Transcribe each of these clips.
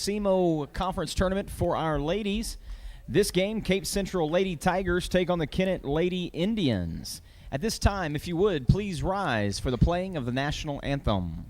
SEMO Conference Tournament for our ladies. This game, Cape Central Lady Tigers take on the Kennett Lady Indians. At this time, if you would, please rise for the playing of the national anthem.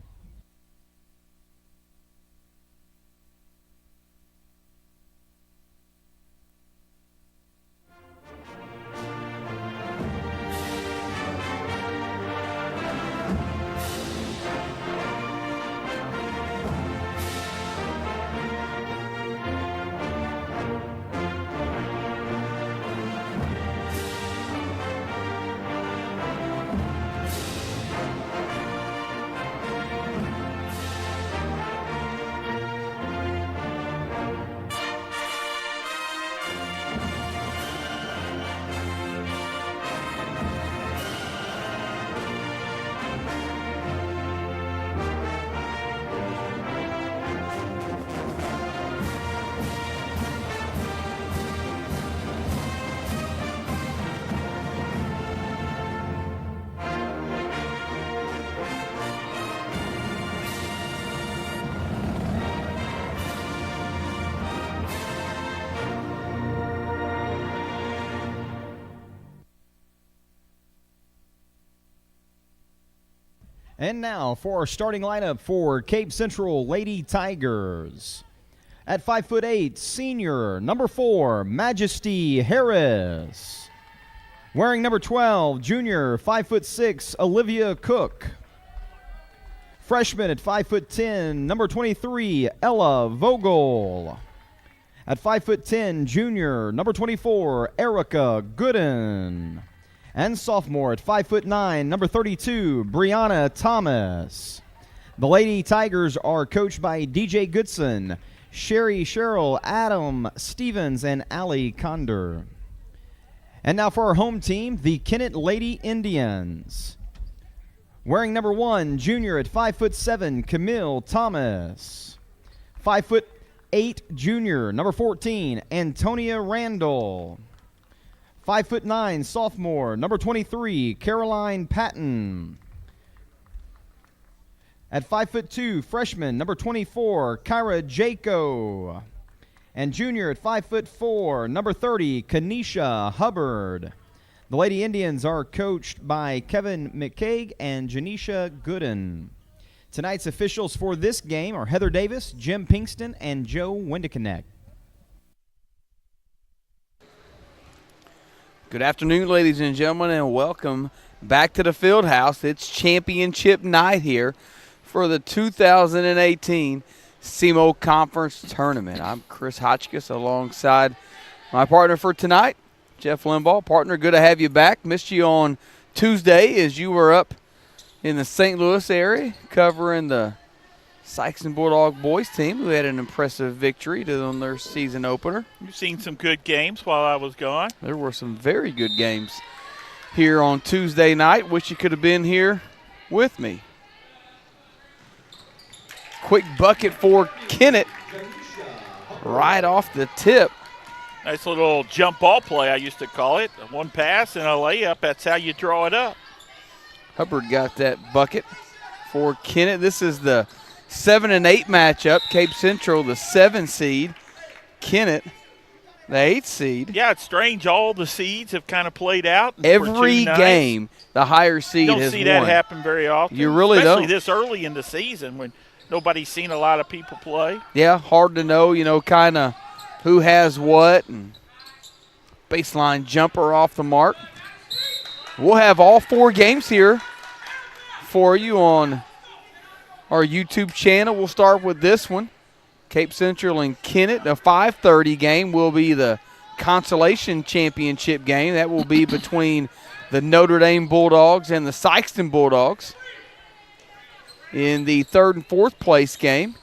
And now for our starting lineup for Cape Central Lady Tigers. At 5'8", senior, number 4, Majesty Harris. Wearing number 12, junior, 5'6", Olivia Cook. Freshman at 5'10", number 23, Ella Vogel. At 5'10", junior, number 24, Erica Gooden. And sophomore at 5'9", number 32, Brianna Thomas. The Lady Tigers are coached by DJ Goodson, Sherry Sherrill, Adam Stevens, and Allie Condor. And now for our home team, the Kennett Lady Indians. Wearing number 1, junior at 5'7", Camille Thomas. 5'8", junior, number 14, Antonia Randall. 5'9", sophomore, number 23, Caroline Patton. At 5'2", freshman, number 24, Kyra Jaco. And junior at 5'4", number 30, Kanisha Hubbard. The Lady Indians are coached by Kevin McCaig and Janisha Gooden. Tonight's officials for this game are Heather Davis, Jim Pinkston, and Joe Wendiconnect. Good afternoon, ladies and gentlemen, and welcome back to the field house. It's championship night here for the 2018 SEMO Conference Tournament. I'm Chris Hotchkiss alongside my partner for tonight, Jeff Limbaugh. Partner, good to have you back. Missed you on Tuesday as you were up in the St. Louis area covering the Sykeston Bulldog boys team, who had an impressive victory on their season opener. You've seen some good games while I was gone. There were some very good games here on Tuesday night. Wish you could have been here with me. Quick bucket for Kennett right off the tip. Nice little jump ball play, I used to call it. One pass and a layup. That's how you draw it up. Hubbard got that bucket for Kennett. This is the 7 and 8 matchup. Cape Central, the 7 seed. Kennett, the 8 seed. Yeah, it's strange. All the seeds have kind of played out. Every game, the higher seed has won. You don't see that happen very often. You really Especially don't. this early in the season when nobody's seen a lot of people play. Yeah, hard to know, kind of who has what. And baseline jumper off the mark. We'll have all 4 games here for you on our YouTube channel. We'll start with this one. Cape Central and Kennett. The 5:30 game will be the consolation championship game. That will be between the Notre Dame Bulldogs and the Sykeston Bulldogs. In the 3rd and 4th place game,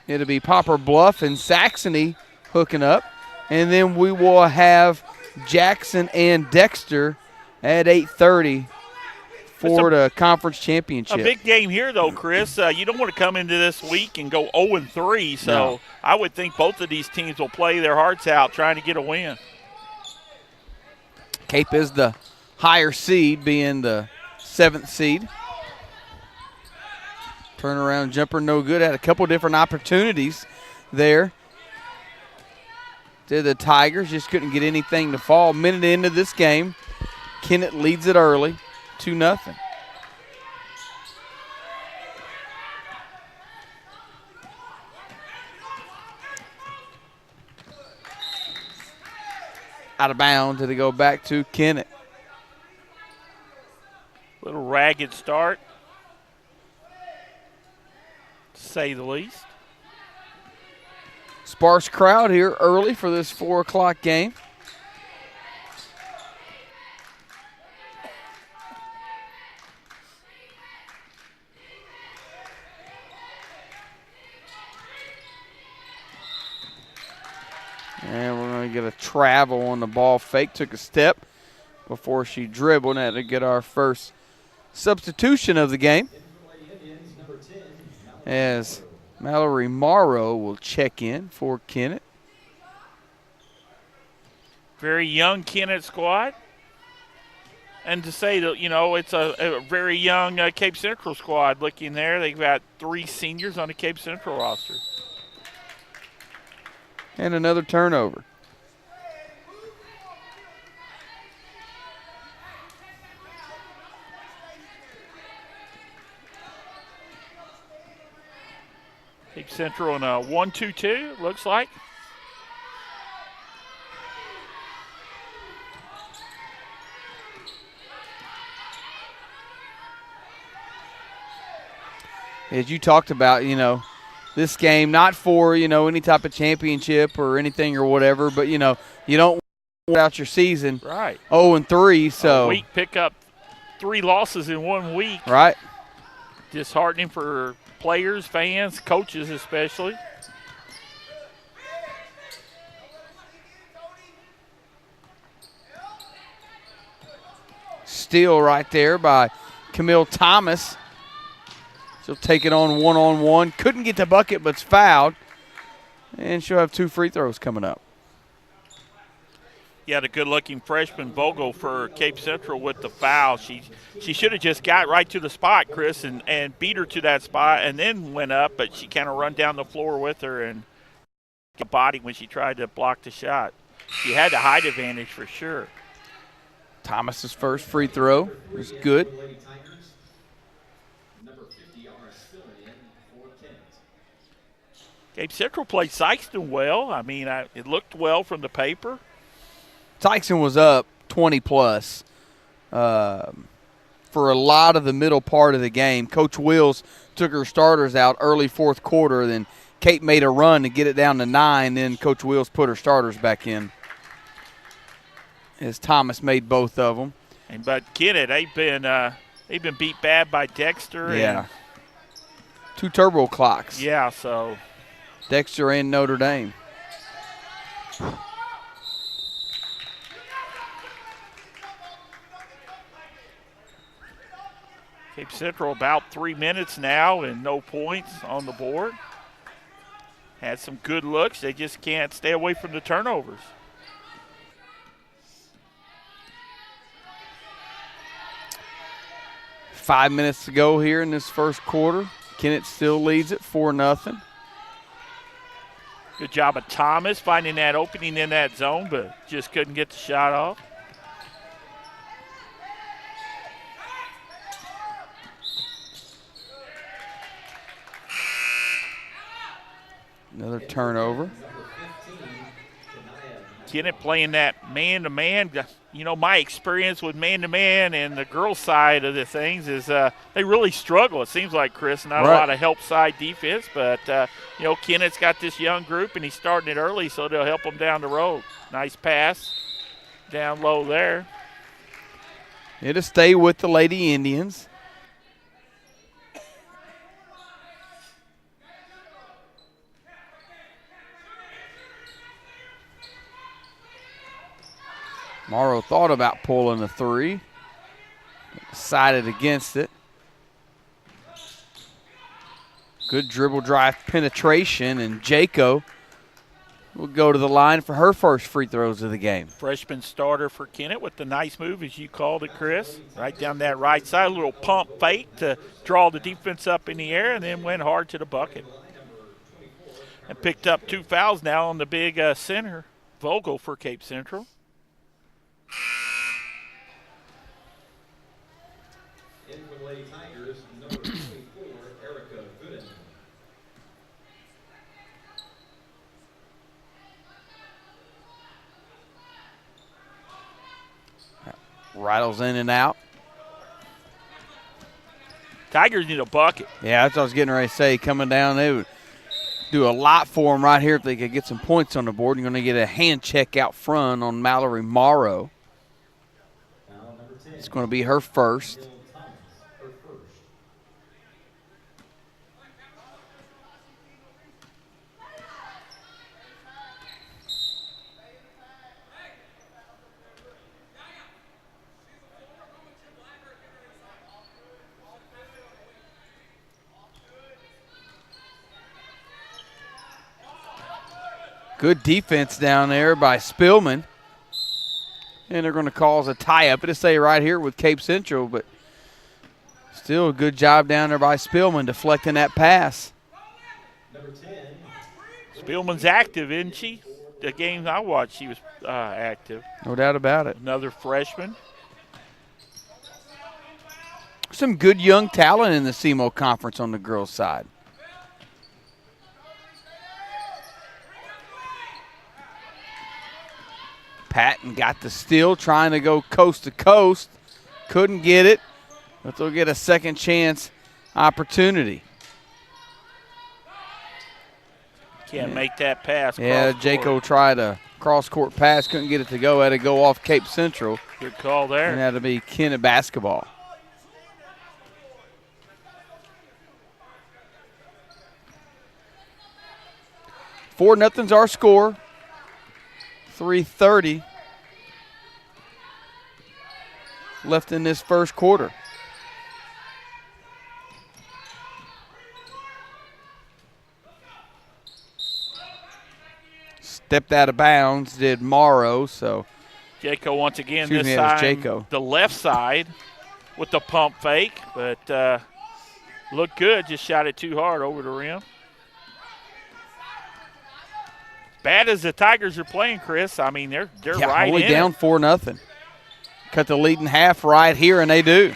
it'll be Poplar Bluff and Saxony hooking up. And then we will have Jackson and Dexter at 8:30 for the conference championship. A big game here, though, Chris. You don't want to come into this week and go 0-3, so no. I would think both of these teams will play their hearts out trying to get a win. Cape is the higher seed, being the 7th seed. Turnaround jumper no good. Had a couple different opportunities there. The Tigers just couldn't get anything to fall. Minute into this game, Kennett leads it early, 2-0. Out of bounds, did it go back to Kennett? Little ragged start, to say the least. Sparse crowd here early for this 4 o'clock game. And we're going to get a travel on the ball fake. Took a step before she dribbled. And had to get our first substitution of the game, as Mallory Morrow will check in for Kennett. Very young Kennett squad. And to say that, you know, it's a very young Cape Central squad looking there. They've got 3 seniors on the Cape Central roster. And another turnover. Cape Central in a 1-2-2, looks like. As you talked about, you know, this game, not for, you know, any type of championship or anything or whatever, but, you know, you don't want out your season right 0-3. So a week pick up 3 losses in 1 week. Right. Disheartening for players, fans, coaches especially. Steal right there by Camille Thomas. She'll take it on one-on-one. Couldn't get the bucket, but's fouled. And she'll have 2 free throws coming up. You had a good-looking freshman, Vogel, for Cape Central with the foul. She should have just got right to the spot, Chris, and beat her to that spot and then went up, but she kind of run down the floor with her and got a body when she tried to block the shot. She had the height advantage for sure. Thomas's first free throw was good. Cape Central played Sykeston well. I mean, it looked well from the paper. Tyson was up 20-plus for a lot of the middle part of the game. Coach Wills took her starters out early 4th quarter. Then Cape made a run to get it down to 9. Then Coach Wills put her starters back in, as Thomas made both of them. But Kennett, they've been beat bad by Dexter. Yeah. 2 turbo clocks. Yeah, so. Dexter and Notre Dame. Cape Central about 3 minutes now and no points on the board. Had some good looks. They just can't stay away from the turnovers. Five minutes to go here in this first quarter. Kennett still leads it 4-0. Good job of Thomas finding that opening in that zone, but just couldn't get the shot off. Another turnover. Kennett playing that man-to-man. You know, my experience with man-to-man and the girls' side of the things is they really struggle. It seems like, Chris, not a lot of help side defense, but, you know, Kennett's got this young group, and he's starting it early, so they'll help him down the road. Nice pass down low there. It'll stay with the Lady Indians. Morrow thought about pulling a 3, decided against it. Good dribble drive penetration, and Jaco will go to the line for her first free throws of the game. Freshman starter for Kennett with the nice move, as you called it, Chris. Right down that right side, a little pump fake to draw the defense up in the air, and then went hard to the bucket. And picked up 2 fouls now on the big center, Vogel, for Cape Central. In for the Lady Tigers, number 24, Erica Gooden. Rattles in and out. Tigers need a bucket. Yeah, that's what I was getting ready to say. Coming down, they would do a lot for them right here if they could get some points on the board. You're going to get a hand check out front on Mallory Morrow. It's going to be her first. Good defense down there by Spillman. And they're going to cause a tie-up. It'll say right here with Cape Central, but still a good job down there by Spillman deflecting that pass. Spillman's active, isn't she? The games I watched, she was active. No doubt about it. Another freshman. Some good young talent in the SEMO conference on the girls' side. Patton got the steal, trying to go coast to coast. Couldn't get it, but they'll get a second chance opportunity. Can't make that pass. Yeah, Jaco tried a cross-court pass, couldn't get it to go. Had to go off Cape Central. Good call there. And that'll be Kennett basketball. Four nothing's our score. 3:30 left in this first quarter. Stepped out of bounds, did Morrow, so. Jaco once again Excuse this me, it was time, Jaco. The left side with the pump fake, but looked good, just shot it too hard over the rim. Bad as the Tigers are playing, Chris, I mean, they're right only in down it. 4-0. Cut the lead in half right here, and they do.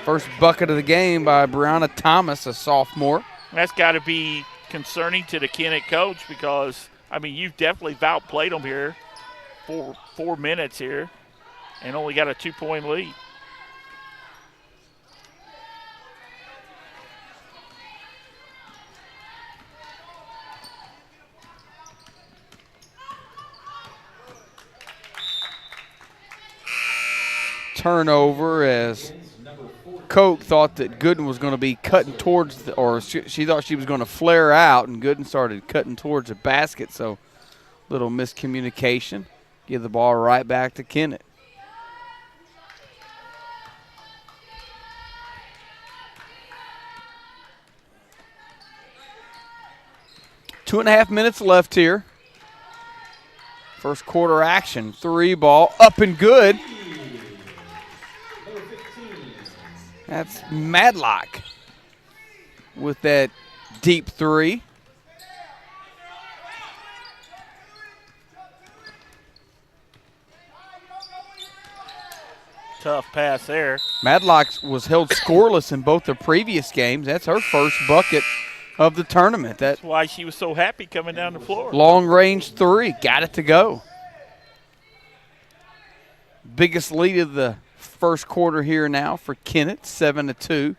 First bucket of the game by Brianna Thomas, a sophomore. That's got to be concerning to the Kennett coach because, I mean, you've definitely outplayed them here for 4 minutes here and only got a 2-point lead. Turnover as Koch thought that Gooden was going to be cutting towards, she thought she was going to flare out, and Gooden started cutting towards the basket, so little miscommunication. Give the ball right back to Kennett. Two and a half minutes left here. First quarter action. 3 ball up and good. That's Madlock with that deep 3. Tough pass there. Madlock was held scoreless in both the previous games. That's her first bucket of the tournament. That's why she was so happy coming down the floor. Long range 3, got it to go. Biggest lead of the first quarter here now for Kennett, 7-2.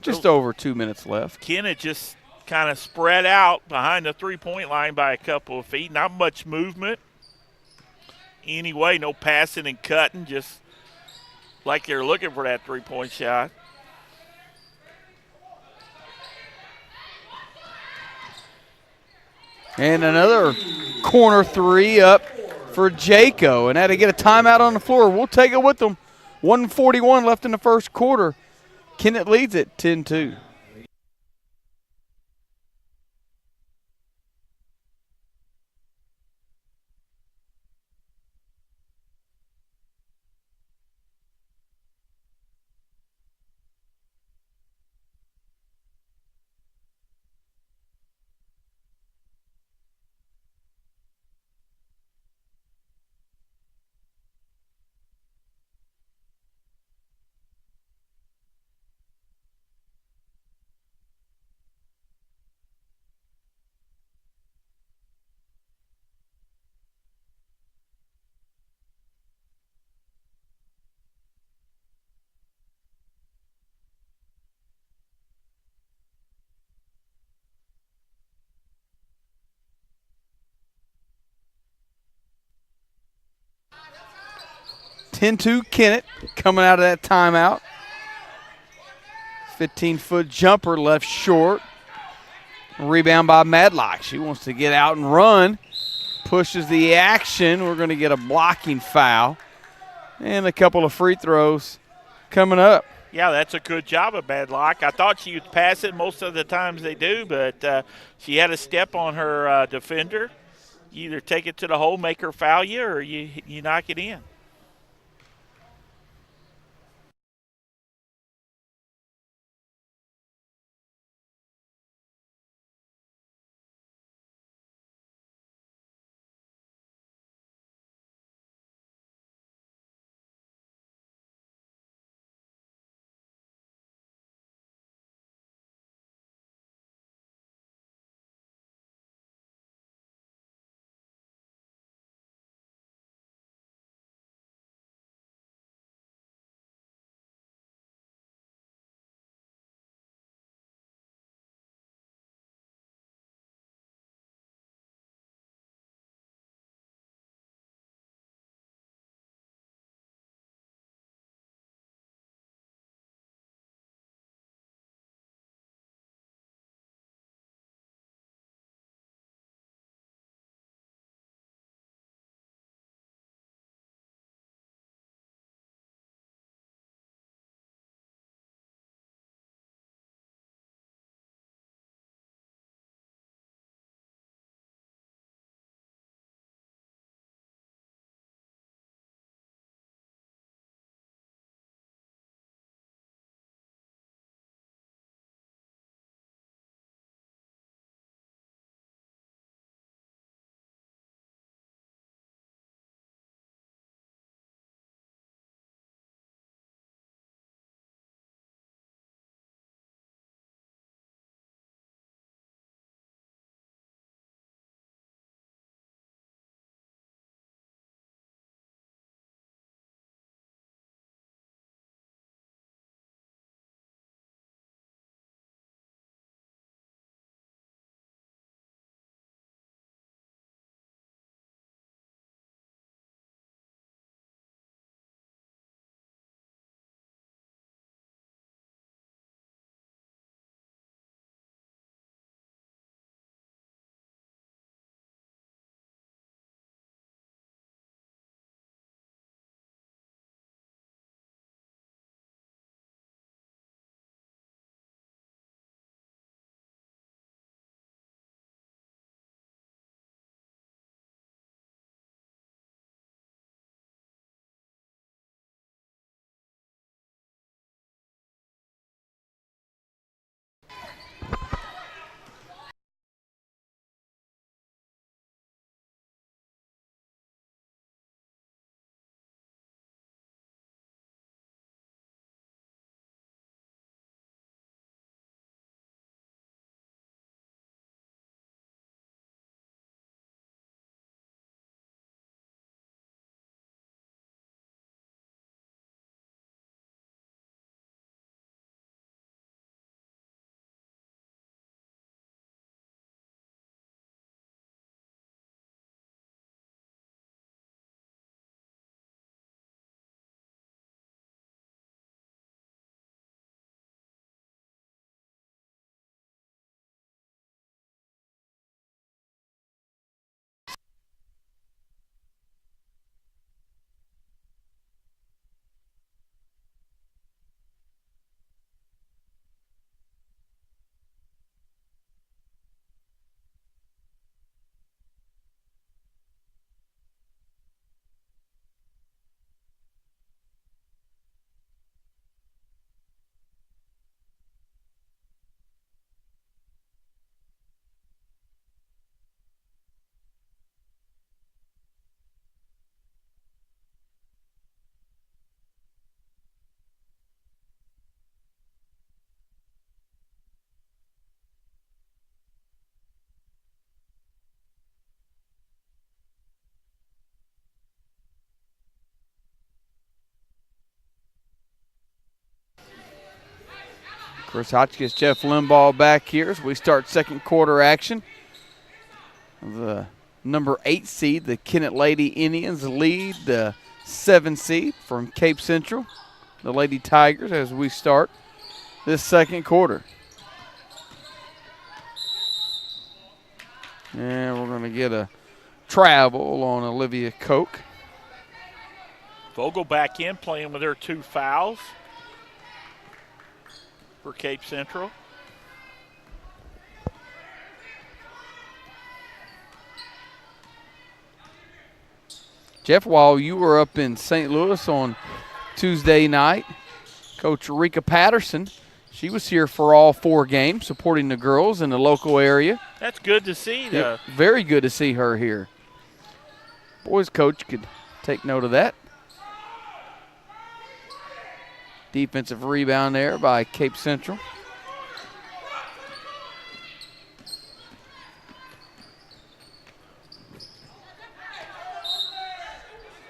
Just over 2 minutes left. Kennett just kind of spread out behind the three-point line by a couple of feet. Not much movement. Anyway, no passing and cutting, just like they're looking for that three-point shot. And another corner 3 up for Jaco. And had to get a timeout on the floor. We'll take it with them. 1:41 left in the first quarter. Kennett leads it 10-2. 10-2 Kennett coming out of that timeout. 15-foot jumper left short. Rebound by Madlock. She wants to get out and run. Pushes the action. We're going to get a blocking foul. And a couple of free throws coming up. Yeah, that's a good job of Madlock. I thought she would pass it most of the times they do, but she had a step on her defender. You either take it to the hole, make her foul you, or you knock it in. Chris Hotchkiss, Jeff Limbaugh back here as we start second quarter action. The number 8 seed, the Kennett Lady Indians, lead the 7 seed from Cape Central, the Lady Tigers, as we start this second quarter. And we're going to get a travel on Olivia Koch. Vogel back in, playing with her 2 fouls for Cape Central. Jeff, while you were up in St. Louis on Tuesday night, Coach Rika Patterson, she was here for all 4 games, supporting the girls in the local area. That's good to see. Yeah, very good to see her here. Boys coach could take note of that. Defensive rebound there by Cape Central.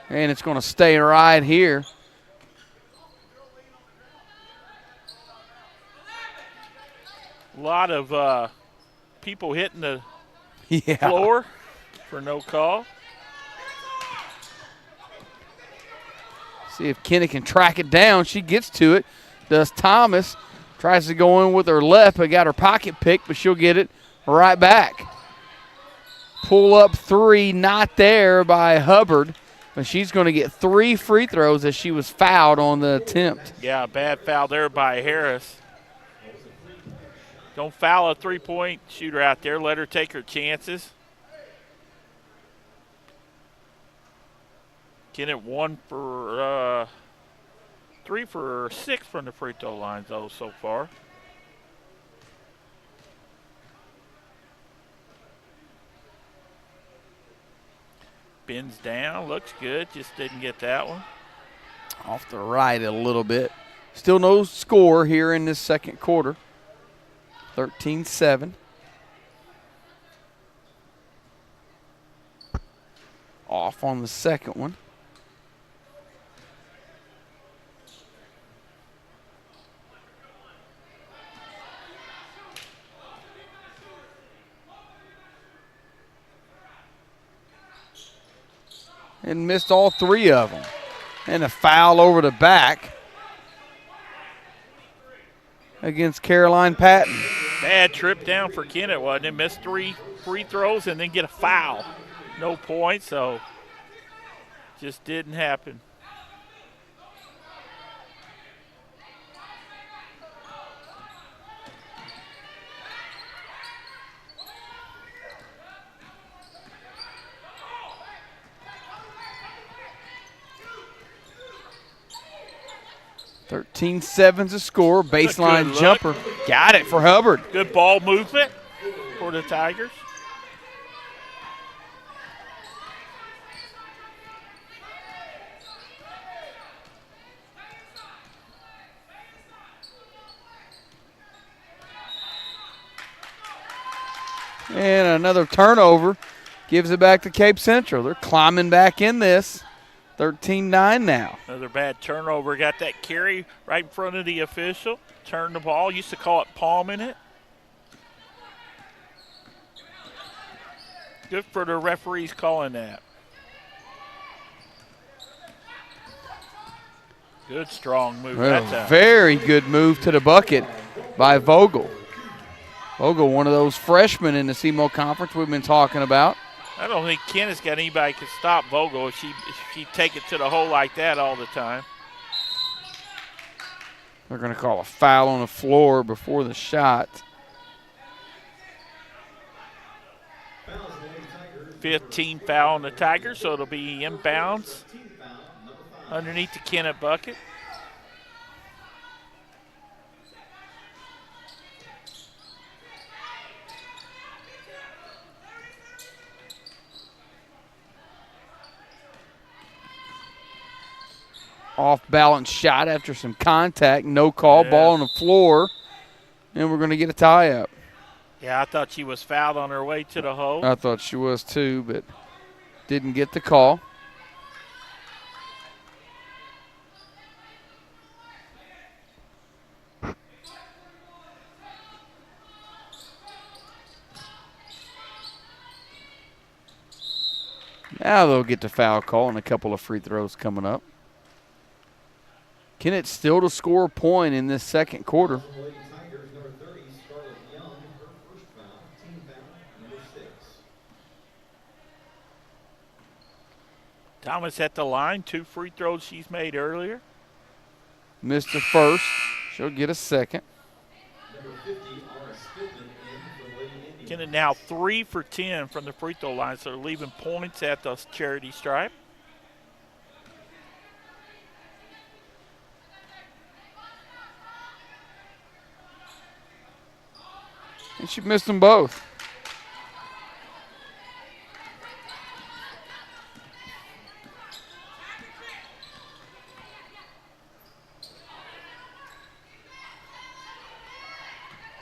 And it's going to stay right here. A lot of people hitting the Yeah. floor for no call. See if Kennett can track it down. She gets to it. Does Thomas. Tries to go in with her left, but got her pocket picked, but she'll get it right back. Pull up 3, not there by Hubbard. But she's going to get 3 free throws as she was fouled on the attempt. Yeah, bad foul there by Harris. Don't foul a 3-point shooter out there. Let her take her chances. Kennett 3 for 6 from the free throw line, though, so far. Bends down, looks good, just didn't get that one. Off the right a little bit. Still no score here in this second quarter. 13-7. Off on the second one. And missed all 3 of them. And a foul over the back against Caroline Patton. Bad trip down for Kennett, wasn't it? Missed 3 free throws and then get a foul. No points, so just didn't happen. (13-7's a score. Baseline Good jumper. Got it for Hubbard. Good ball movement for the Tigers. And another turnover gives it back to Cape Central. They're climbing back in this. 13-9 now. Another bad turnover. Got that carry right in front of the official. Turned the ball. Used to call it palming it. Good for the referees calling that. Good strong move. Well, That's a very good move to the bucket by Vogel. Vogel, one of those freshmen in the SEMO conference we've been talking about. I don't think Kennett's got anybody can stop Vogel if she take it to the hole like that all the time. They're going to call a foul on the floor before the shot. 15 foul on the Tigers, so it'll be inbounds underneath the Kennett bucket. Off-balance shot after some contact. No call. Yeah. Ball on the floor. And we're going to get a tie-up. Yeah, I thought she was fouled on her way to the hole. I thought she was too, but didn't get the call. Now they'll get the foul call and a couple of free throws coming up. Kennett still to score a point in this second quarter. Thomas at the line, 2 free throws she's made earlier. Missed the first. She'll get a second. Kennett now 3 for 10 from the free throw line, so they're leaving points at the charity stripe. And she missed them both.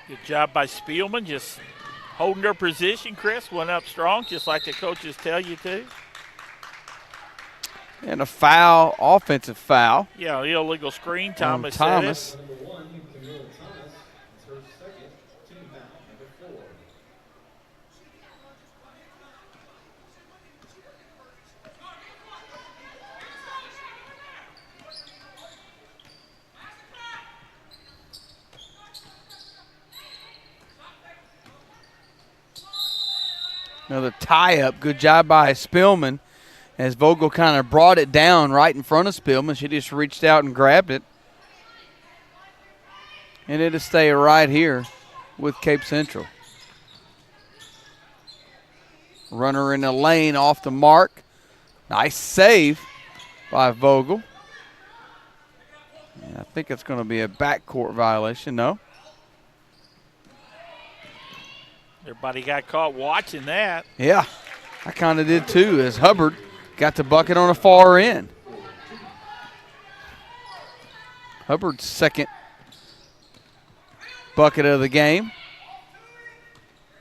Good job by Spielman, just holding their position. Chris went up strong, just like the coaches tell you to. And a foul, offensive foul. Yeah, illegal screen. Thomas Thomas. said it. Another tie-up. Good job by Spielman as Vogel kind of brought it down right in front of Spielman. She just reached out and grabbed it. And it'll stay right here with Cape Central. Runner in the lane off the mark. Nice save by Vogel. And I think it's going to be a backcourt violation. No. Everybody got caught watching that. Yeah, I kind of did too, as Hubbard got the bucket on the far end. Hubbard's second bucket of the game.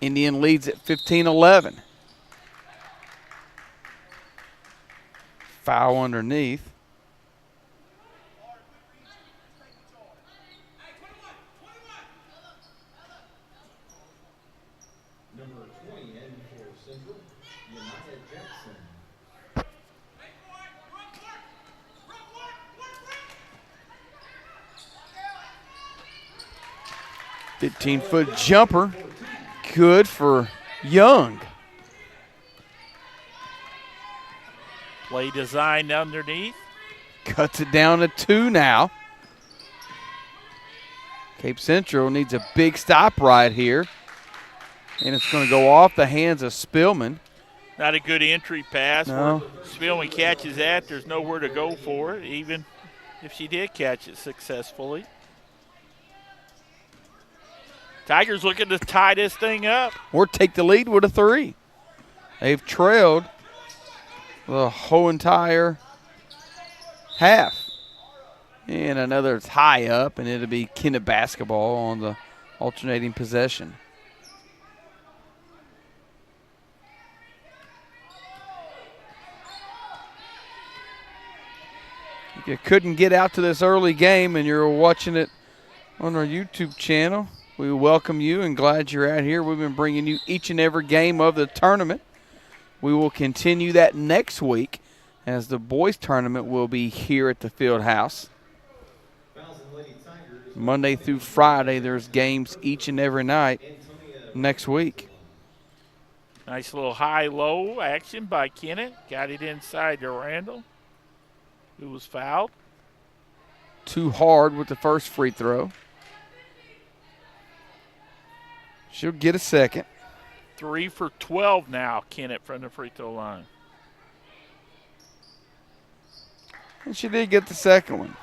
Indian leads at 15-11. Foul underneath. Number 20 in for Central, United Jackson. 15-foot jumper. Good for Young. Play design underneath. Cuts it down to 2 now. Cape Central needs a big stop right here. And it's going to go off the hands of Spielman. Not a good entry pass. No. Spielman catches that. There's nowhere to go for it, even if she did catch it successfully. Tigers looking to tie this thing up. Or take the lead with a 3. They've trailed the whole entire half. And another tie up, and it'll be Kennett basketball on the alternating possession. If you couldn't get out to this early game and you're watching it on our YouTube channel, we welcome you and glad you're out here. We've been bringing you each and every game of the tournament. We will continue that next week as the boys tournament will be here at the field house. Monday through Friday, there's games each and every night next week. Nice little high-low action by Kennett. Got it inside to Randall, who was fouled. Too hard with the first free throw. She'll get a second. 3 for 12 now, Kennett from the free throw line. And she did get the second one.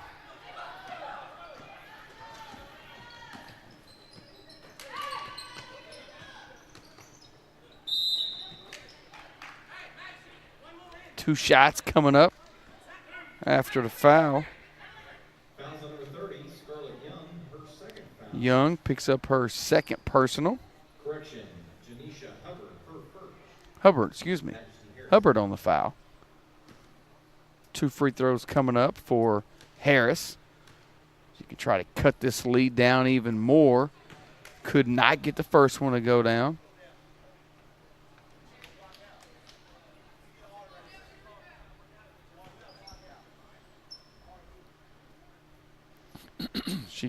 Two shots coming up after the foul. Fouls on number 30, Scarlett Young, her second foul. Young picks up her second personal. Correction, Janisha Hubbard, her first. Hubbard, excuse me. Hubbard on the foul. 2 free throws coming up for Harris. You can try to cut this lead down even more. Could not get the first one to go down.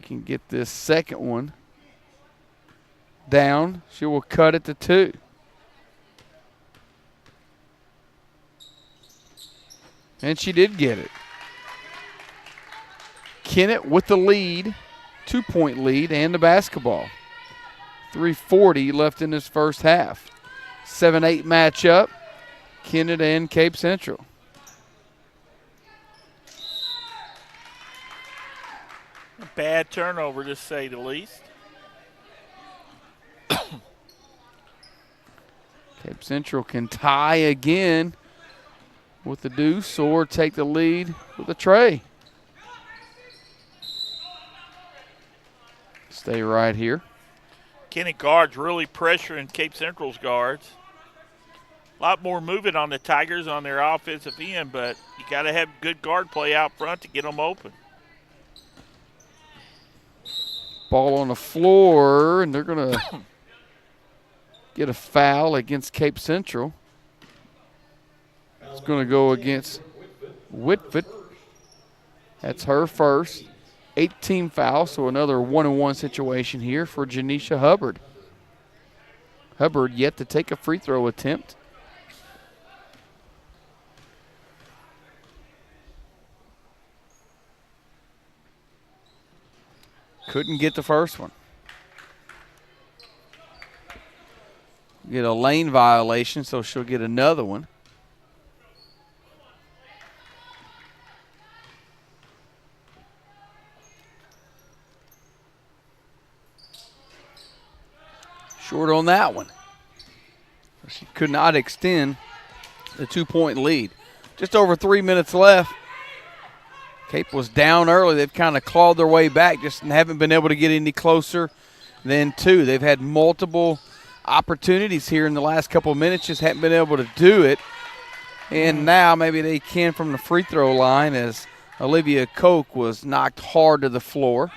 can get this second one down. She will cut it to 2. And she did get it. Kennett with the lead, 2-point lead, and the basketball. 3:40 left in this first half. 7-8 matchup, Kennett and Cape Central. A bad turnover, to say the least. Cape Central can tie again with the deuce or take the lead with a tray. Stay right here. Kennett guards really pressuring Cape Central's guards. A lot more movement on the Tigers on their offensive end, but you got to have good guard play out front to get them open. Ball on the floor, and they're going to get a foul against Cape Central. It's going to go against Whitford. That's her first. 8-team foul, so another 1-on-1 situation here for Janisha Hubbard. Hubbard yet to take a free throw attempt. Couldn't get the first one. Get a lane violation, so she'll get another one. Short on that one. She could not extend the 2-point lead. Just over 3 minutes left. Cape was down early. They've kind of clawed their way back, just haven't been able to get any closer than 2. They've had multiple opportunities here in the last couple of minutes, just haven't been able to do it. And now maybe they can from the free throw line as Olivia Koch was knocked hard to the floor.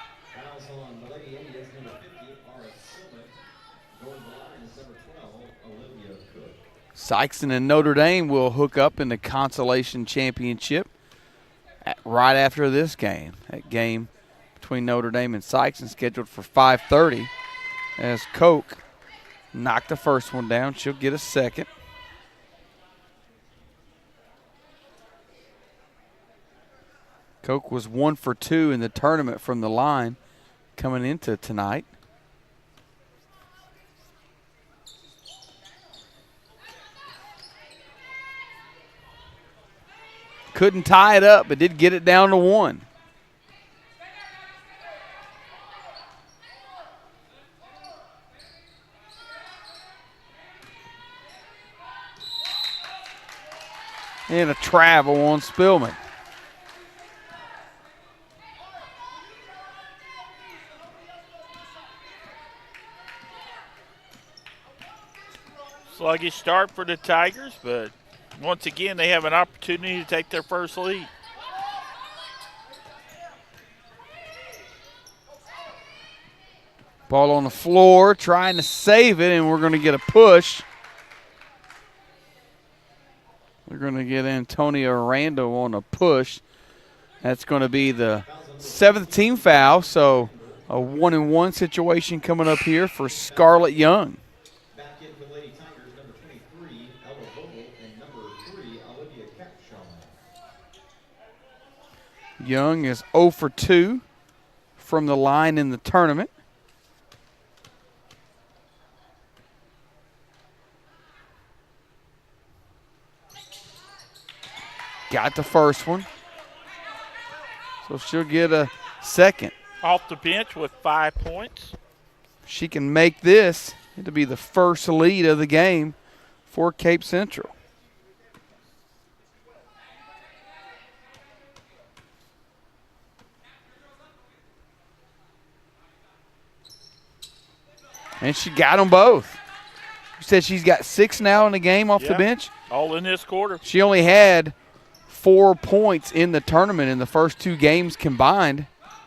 Sykeston and Notre Dame will hook up in the consolation championship right after this game. That game between Notre Dame and Sykeston scheduled for 5:30 as Koch knocked the first one down. She'll get a second. Koch was 1 for 2 in the tournament from the line coming into tonight. Couldn't tie it up, but did get it down to 1. And a travel on Spillman. Sluggish start for the Tigers, but once again, they have an opportunity to take their first lead. Ball on the floor, trying to save it, and we're going to get a push. We're going to get Antonia Rando on a push. That's going to be the 7th team foul, so a 1-and-1 situation coming up here for Scarlett Young. Young is 0 for 2 from the line in the tournament. Got the first one. So she'll get a second. Off the bench with 5 points. She can make this. It'll be the first lead of the game for Cape Central. And she got them both. You said she's got 6 now in the game off the bench? All in this quarter. She only had 4 points in the tournament in the first 2 games combined.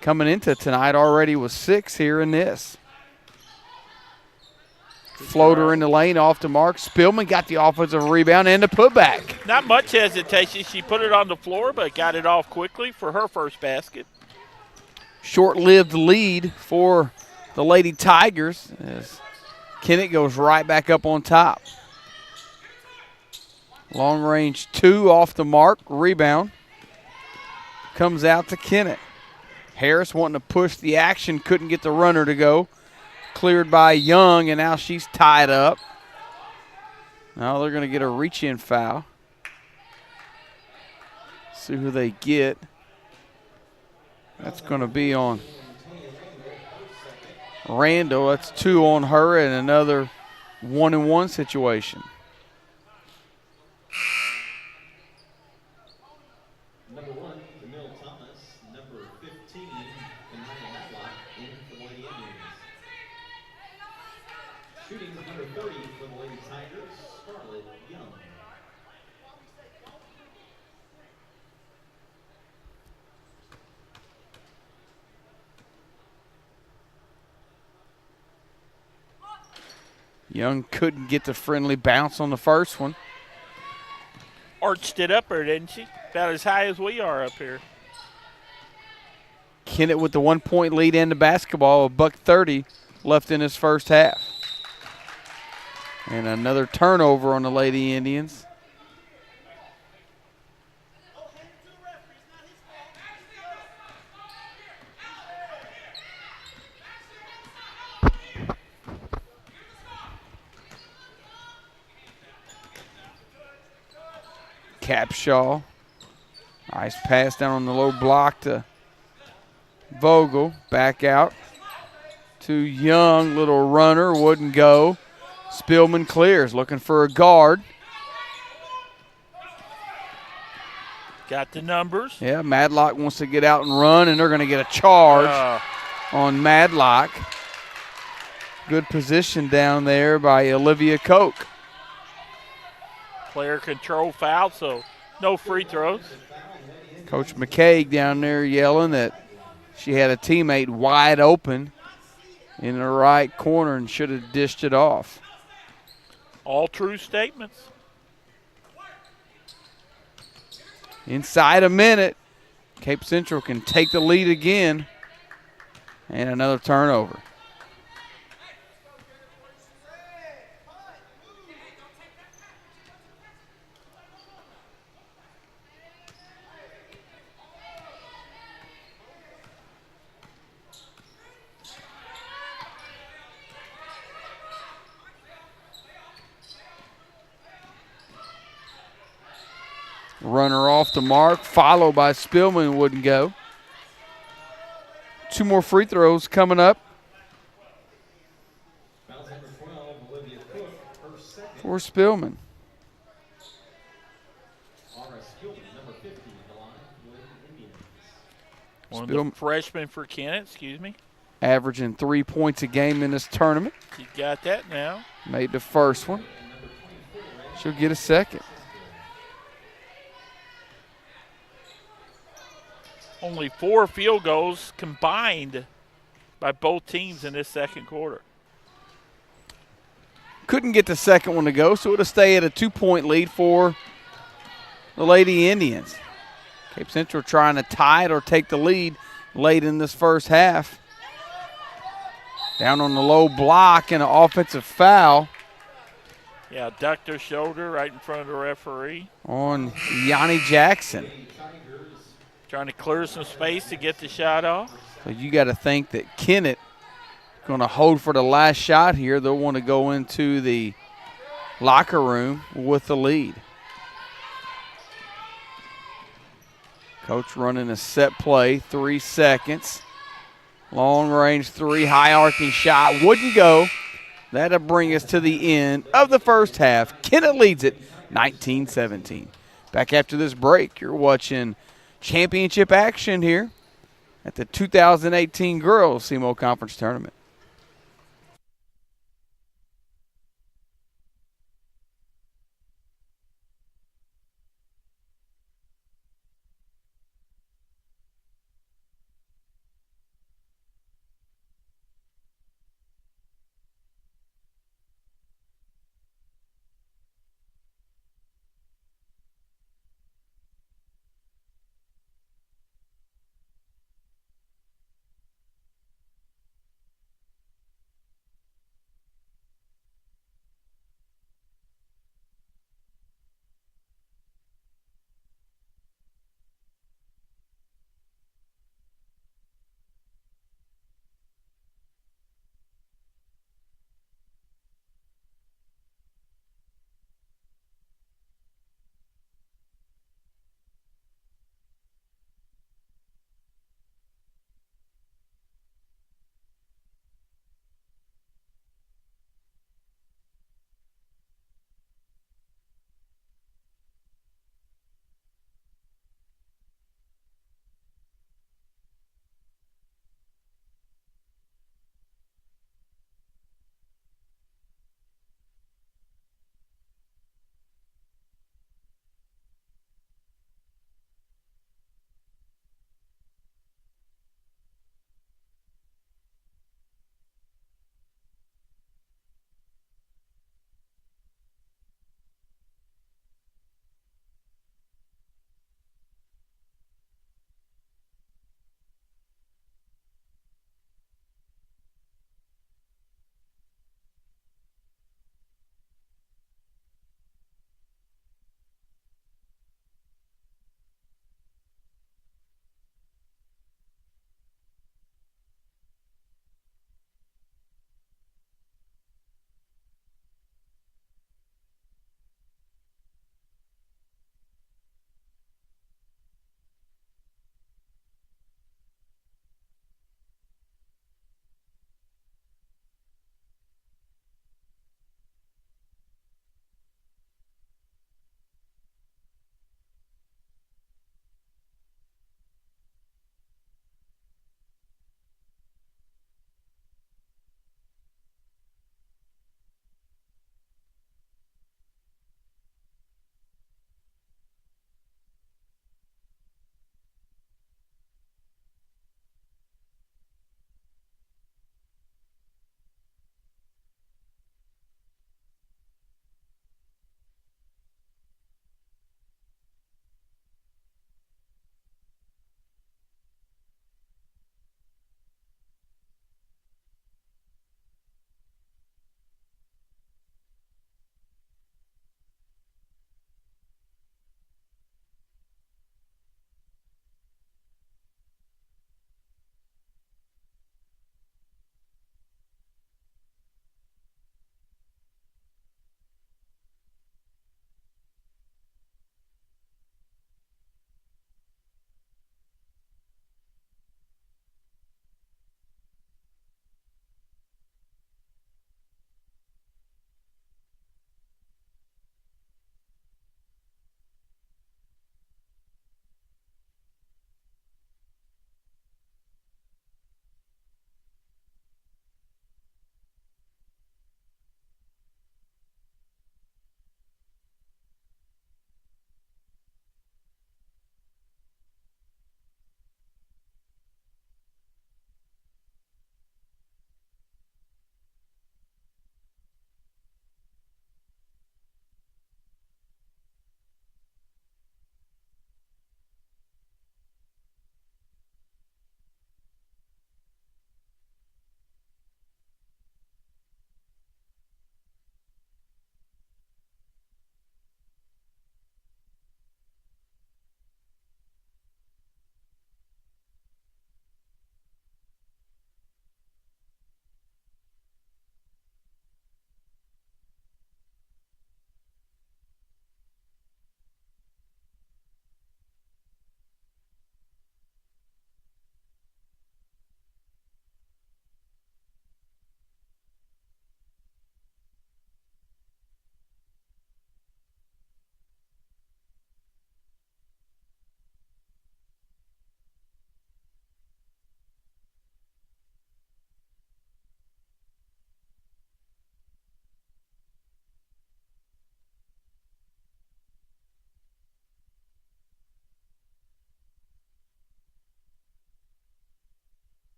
Coming into tonight already was 6 here in this. Floater in the lane off to Mark. Spillman got the offensive rebound and the putback. Not much hesitation. She put it on the floor, but got it off quickly for her first basket. short-lived lead for the Lady Tigers as Kennett goes right back up on top. Long range 2 off the mark. Rebound comes out to Kennett. Harris wanting to push the action, couldn't get the runner to go. Cleared by Young, and now she's tied up. Now they're going to get a reach-in foul. See who they get. That's going to be on Randall. That's 2 on her and another 1-and-1 situation. Number 1, Camille Thomas. Number 15, Amanda Matlock in for the Lady Indians. Shooting number 30 for the Lady Tigers, Scarlett Young. Young couldn't get the friendly bounce on the first one. Arched it up her, didn't she? About as high as we are up here. Kennett with the 1-point lead in the basketball, $1:30 left in his first half. And another turnover on the Lady Indians. Capshaw. Nice pass down on the low block to Vogel. Back out to Young. Little runner. Wouldn't go. Spillman clears. Looking for a guard. Got the numbers. Yeah, Madlock wants to get out and run, and they're going to get a charge on Madlock. Good position down there by Olivia Koch. Player control foul, so no free throws. Coach McKay down there yelling that she had a teammate wide open in the right corner and should have dished it off. All true statements. Inside a minute, Cape Central can take the lead again, and another turnover. Runner off the mark, followed by Spillman, wouldn't go. 2 more free throws coming up for Spillman. One of the freshmen for Kennett, excuse me. Averaging 3 points a game in this tournament. You got that now. Made the first one. She'll get a second. Only 4 field goals combined by both teams in this second quarter. Couldn't get the second one to go, so it'll stay at a 2-point lead for the Lady Indians. Cape Central trying to tie it or take the lead late in this first half. Down on the low block and an offensive foul. Yeah, ducked her shoulder right in front of the referee. On Yanni Jackson. Trying to clear some space to get the shot off. So you got to think that Kennett going to hold for the last shot here. They'll want to go into the locker room with the lead. Coach running a set play, 3 seconds. Long range 3, high arcing shot. Wouldn't go. That'll bring us to the end of the first half. Kennett leads it 19-17. Back after this break, you're watching championship action here at the 2018 Girls SEMO Conference Tournament.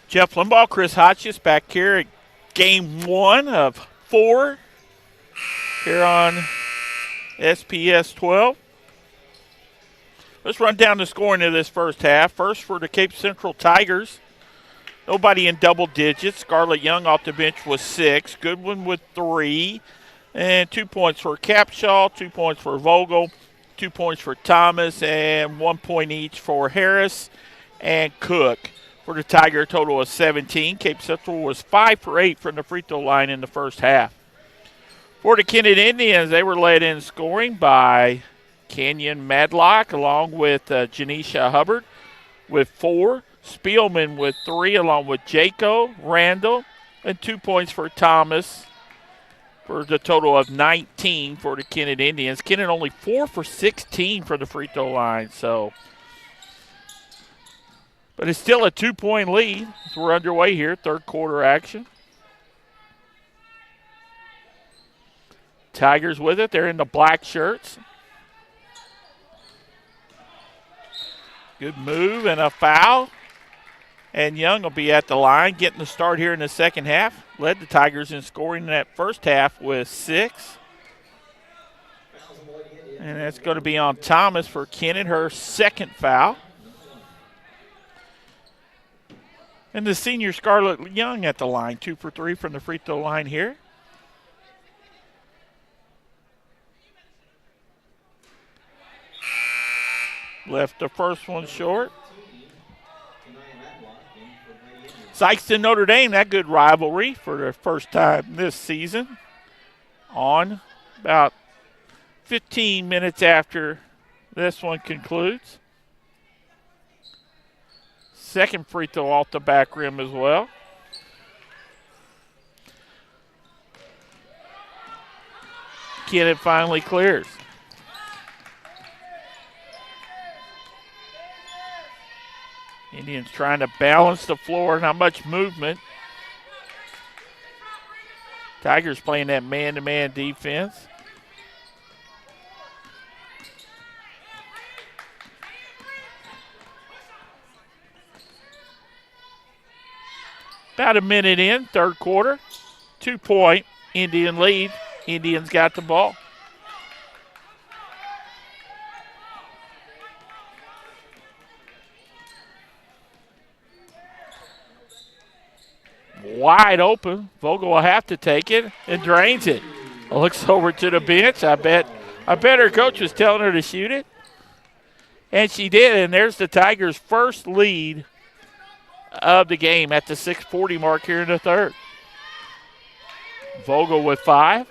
Jeff Limbaugh, Chris Hodges back here at game 1 of 4 here on SPS 12. Let's run down the scoring of this first half. First for the Cape Central Tigers. Nobody in double digits. Scarlett Young off the bench was 6. Goodwin with 3. And 2 points for Capshaw, 2 points for Vogel, 2 points for Thomas, and 1 point each for Harris and Cook. For the Tiger, a total of 17. Cape Central was 5 for 8 from the free throw line in the first half. For the Kennett Indians, they were led in scoring by Kenyon Madlock along with Janisha Hubbard with 4. Spielman with 3 along with Jaco, Randall, and 2 points for Thomas for the total of 19 for the Kennett Indians. Kennett only 4 for 16 from the free throw line, but it's still a 2-point lead as we're underway here, third quarter action. Tigers with it. They're in the black shirts. Good move and a foul. And Young will be at the line, getting the start here in the second half. Led the Tigers in scoring in that first half with 6. And that's going to be on Thomas for Kennett, her second foul. And the senior Scarlett Young at the line, 2 for 3 from the free throw line here. Left the first one short. Sykeston Notre Dame, that good rivalry for the first time this season. On about 15 minutes after this one concludes. Second free throw off the back rim as well. Kennett finally clears. Indians trying to balance the floor, not much movement. Tigers playing that man-to-man defense. About a minute in, third quarter. 2-point Indian lead. Indians got the ball. Wide open. Vogel will have to take it and drains it. Looks over to the bench. I bet her coach was telling her to shoot it. And she did, and there's the Tigers' first lead of the game at the 6:40 mark here in the third. Vogel with 5.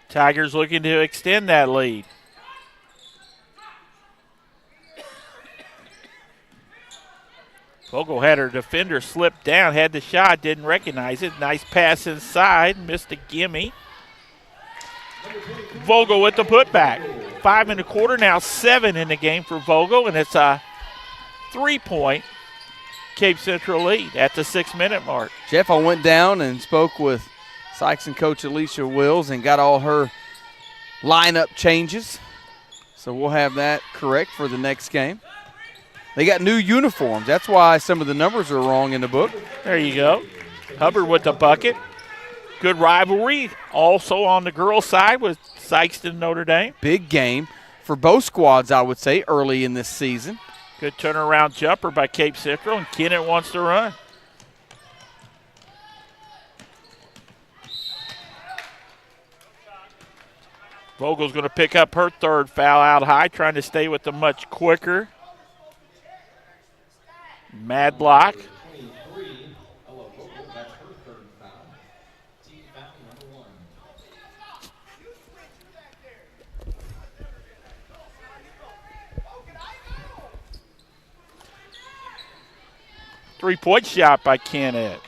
Tigers looking to extend that lead. Vogel had her defender slip down, had the shot, didn't recognize it. Nice pass inside, missed a gimme. Vogel with the putback. 5 1/4, now 7 in the game for Vogel, and it's a 3-point Cape Central lead at the 6-minute mark. Jeff, I went down and spoke with Sykes and Coach Alicia Wills and got all her lineup changes. So we'll have that correct for the next game. They got new uniforms. That's why some of the numbers are wrong in the book. There you go. Hubbard with the bucket. Good rivalry. Also on the girls' side with Sykeston Notre Dame. Big game for both squads, I would say, early in this season. Good turnaround jumper by Cape Central, and Kennett wants to run. Vogel's going to pick up her third foul out high, trying to stay with the much quicker Madlock. 3-point shot by Kennett.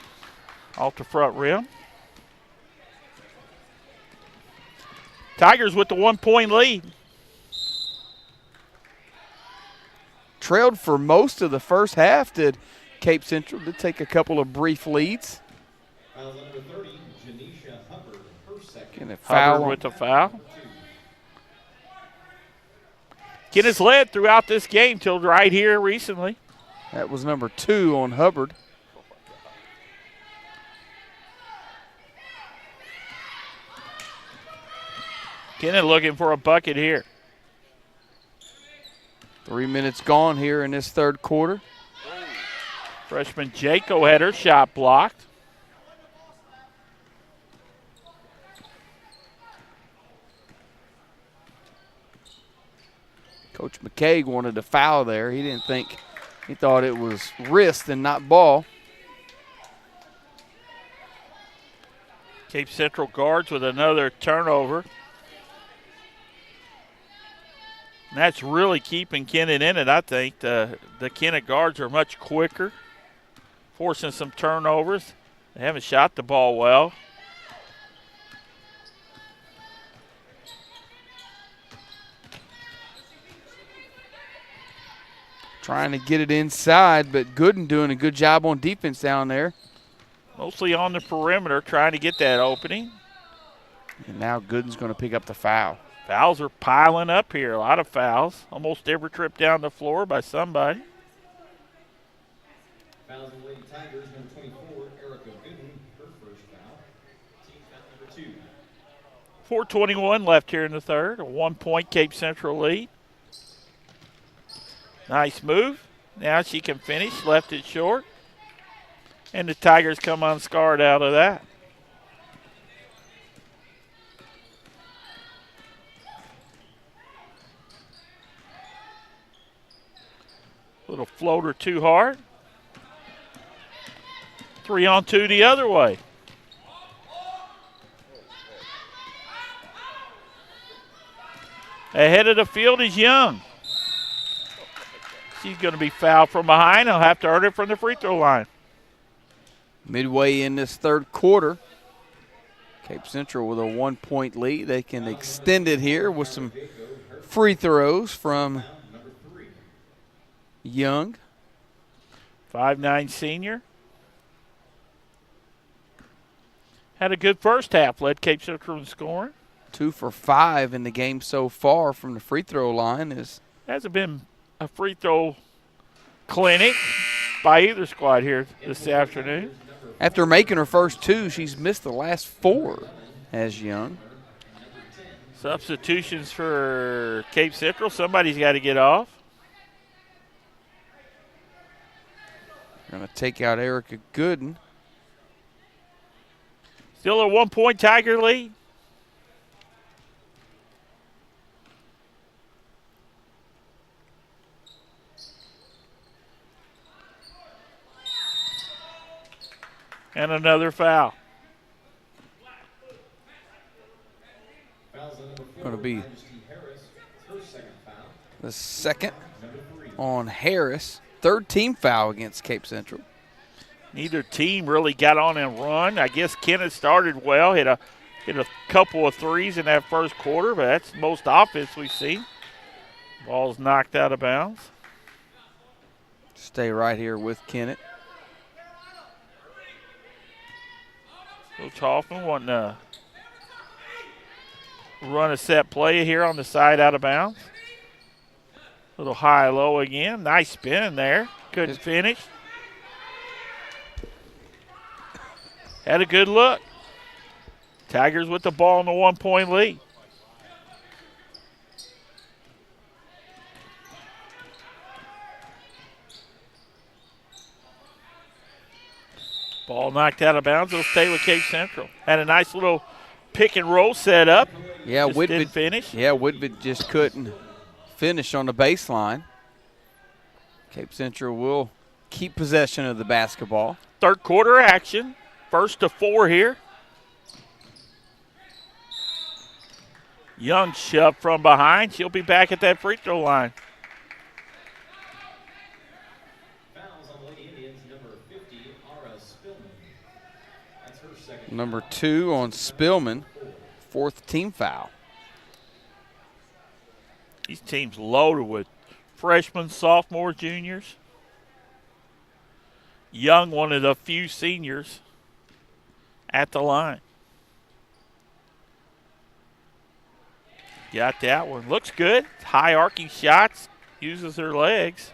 Off the front rim. Tigers with the 1-point lead. Trailed for most of the first half. Did Cape Central did take a couple of brief leads. Getting a foul. Hubbard with the foul. Kennett's led throughout this game till right here recently. That was number 2 on Hubbard. Kennett looking for a bucket here. 3 minutes gone here in this third quarter. Freshman Jaco had her shot blocked. Coach McCaig wanted a foul there. He thought it was wrist and not ball. Cape Central guards with another turnover. And that's really keeping Kennett in it, I think. The Kennett guards are much quicker, forcing some turnovers. They haven't shot the ball well. Trying to get it inside, but Gooden doing a good job on defense down there. Mostly on the perimeter, trying to get that opening. And now Gooden's going to pick up the foul. Fouls are piling up here, a lot of fouls. Almost every trip down the floor by somebody. Fouls on Lady Tigers, number 24, Erica Gooden, her first foul. Team foul number 2. 4:21 left here in the third. A 1-point Cape Central lead. Nice move. Now she can finish. Left it short. And the Tigers come unscarred out of that. Little floater too hard. 3-on-2 the other way. Ahead of the field is Young. She's going to be fouled from behind. He'll have to earn it from the free throw line. Midway in this third quarter, Cape Central with a 1-point lead. They can extend it here with some free throws from Young. 5'9" senior. Had a good first half, led Cape Central in scoring. 2 for 5 in the game so far from the free throw line. Hasn't been a free throw clinic by either squad here this afternoon. After making her first 2, she's missed the last 4 as Young. Substitutions for Cape Central. Somebody's got to get off. Going to take out Erica Gooden. Still a 1-point Tiger lead. And another foul. Going to be the second on Harris. Third team foul against Cape Central. Neither team really got on and run. I guess Kennett started well, hit a couple of threes in that first quarter, but that's the most offense we've seen. Ball's knocked out of bounds. Stay right here with Kennett. Coach Hoffman wanting to run a set play here on the side out of bounds. Little high-low again. Nice spin there. Couldn't finish. Had a good look. Tigers with the ball in the 1-point lead. Ball knocked out of bounds. It'll stay with Cape Central. Had a nice little pick and roll set up. Yeah, Whitvid didn't finish. Yeah, Whitvid just couldn't finish on the baseline. Cape Central will keep possession of the basketball. Third quarter action. First to 4 here. Young shoved from behind. She'll be back at that free throw line. Number 2 on Spillman, 4th team foul. These teams loaded with freshmen, sophomores, juniors. Young, one of the few seniors at the line. Got that one. Looks good. High arcing shots. Uses her legs.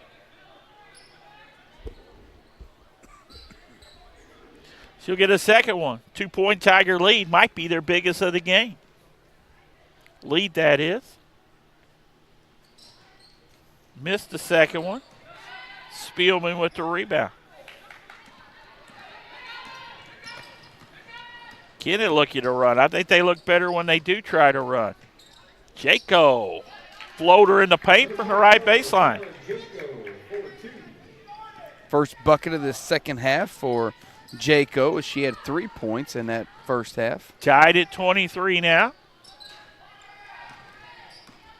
She'll get a second one. 2-point Tiger lead. Might be their biggest of the game. Lead, that is. Missed the second one. Spielman with the rebound. Kennett looking to run. I think they look better when they do try to run. Jaco. Floater in the paint from the right baseline. First bucket of the second half for Jaco, as she had 3 points in that first half. Tied at 23 now.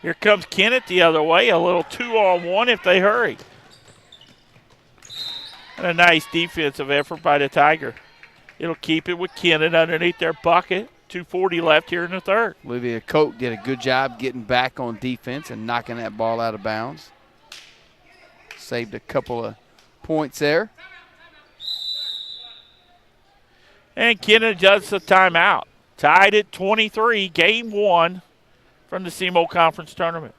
Here comes Kennett the other way. A little 2-on-1 if they hurry. And a nice defensive effort by the Tiger. It'll keep it with Kennett underneath their bucket. 2:40 left here in the third. Olivia Coate did a good job getting back on defense and knocking that ball out of bounds. Saved a couple of points there. And Kennett adjusts the timeout. Tied at 23, game 1 from the SEMO Conference Tournament.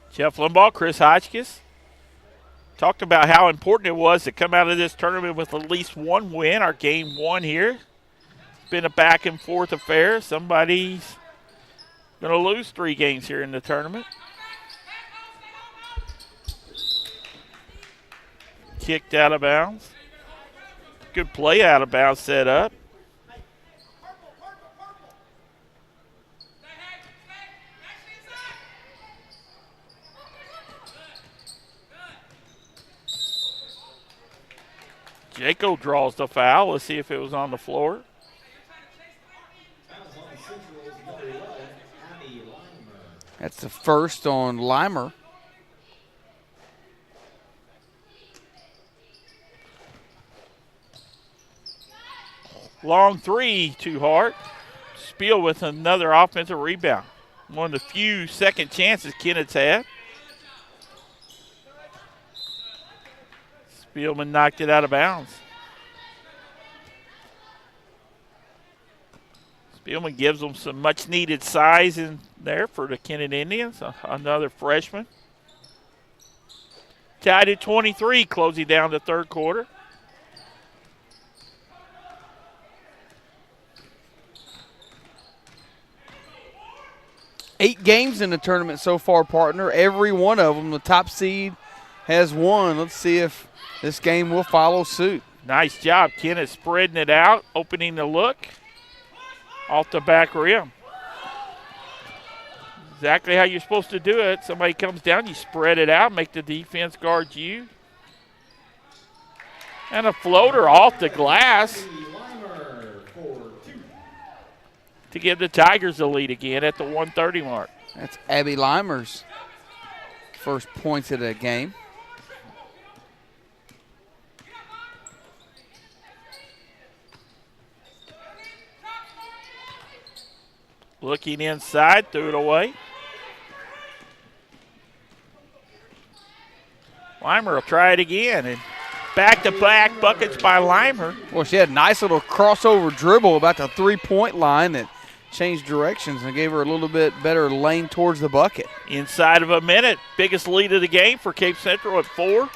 Jeff Limbaugh, Chris Hotchkiss talked about how important it was to come out of this tournament with at least one win. Our game 1 here. It's been a back and forth affair. Somebody's going to lose 3 games here in the tournament. Kicked out of bounds. Good play out of bounds set up. Jaco draws the foul. Let's see if it was on the floor. That's the first on Limer. Long 3, too hard. Spiel with another offensive rebound. One of the few second chances Kennett's had. Spielman knocked it out of bounds. Spielman gives them some much-needed size in there for the Kennett Indians. Another freshman. Tied at 23, closing down the third quarter. Eight games in the tournament so far, partner. Every one of them, the top seed has won. Let's see if this game will follow suit. Nice job. Kennett spreading it out, opening the look off the back rim. Exactly how you're supposed to do it. Somebody comes down, you spread it out, make the defense guard you. And a floater off the glass to give the Tigers the lead again at the 1:30 mark. That's Abby Limer's first points of the game. Looking inside, threw it away. Limer will try it again, and back-to-back buckets by Limer. Well, she had a nice little crossover dribble about the three-point line that changed directions and gave her a little bit better lane towards the bucket. Inside of a minute, biggest lead of the game for Cape Central at 4.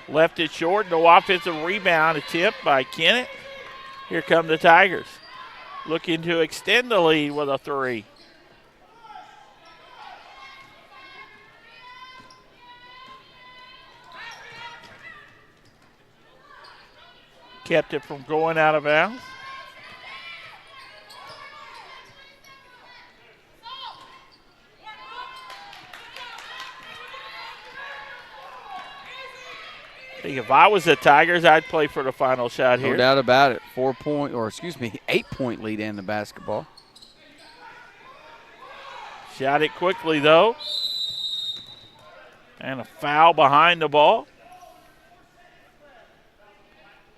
Left it short, no offensive rebound attempt by Kennett. Here come the Tigers, looking to extend the lead with a 3. kept it from going out of bounds. I think if I was the Tigers, I'd play for the final shot here. No doubt about it. 8-point lead in the basketball. Shot it quickly, though. And a foul behind the ball.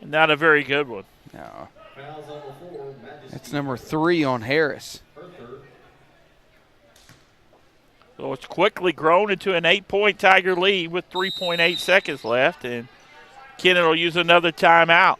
Not a very good one. No. That's number 3 on Harris. So it's quickly grown into an 8-point Tiger lead with 3.8 seconds left, and Kennett will use another timeout.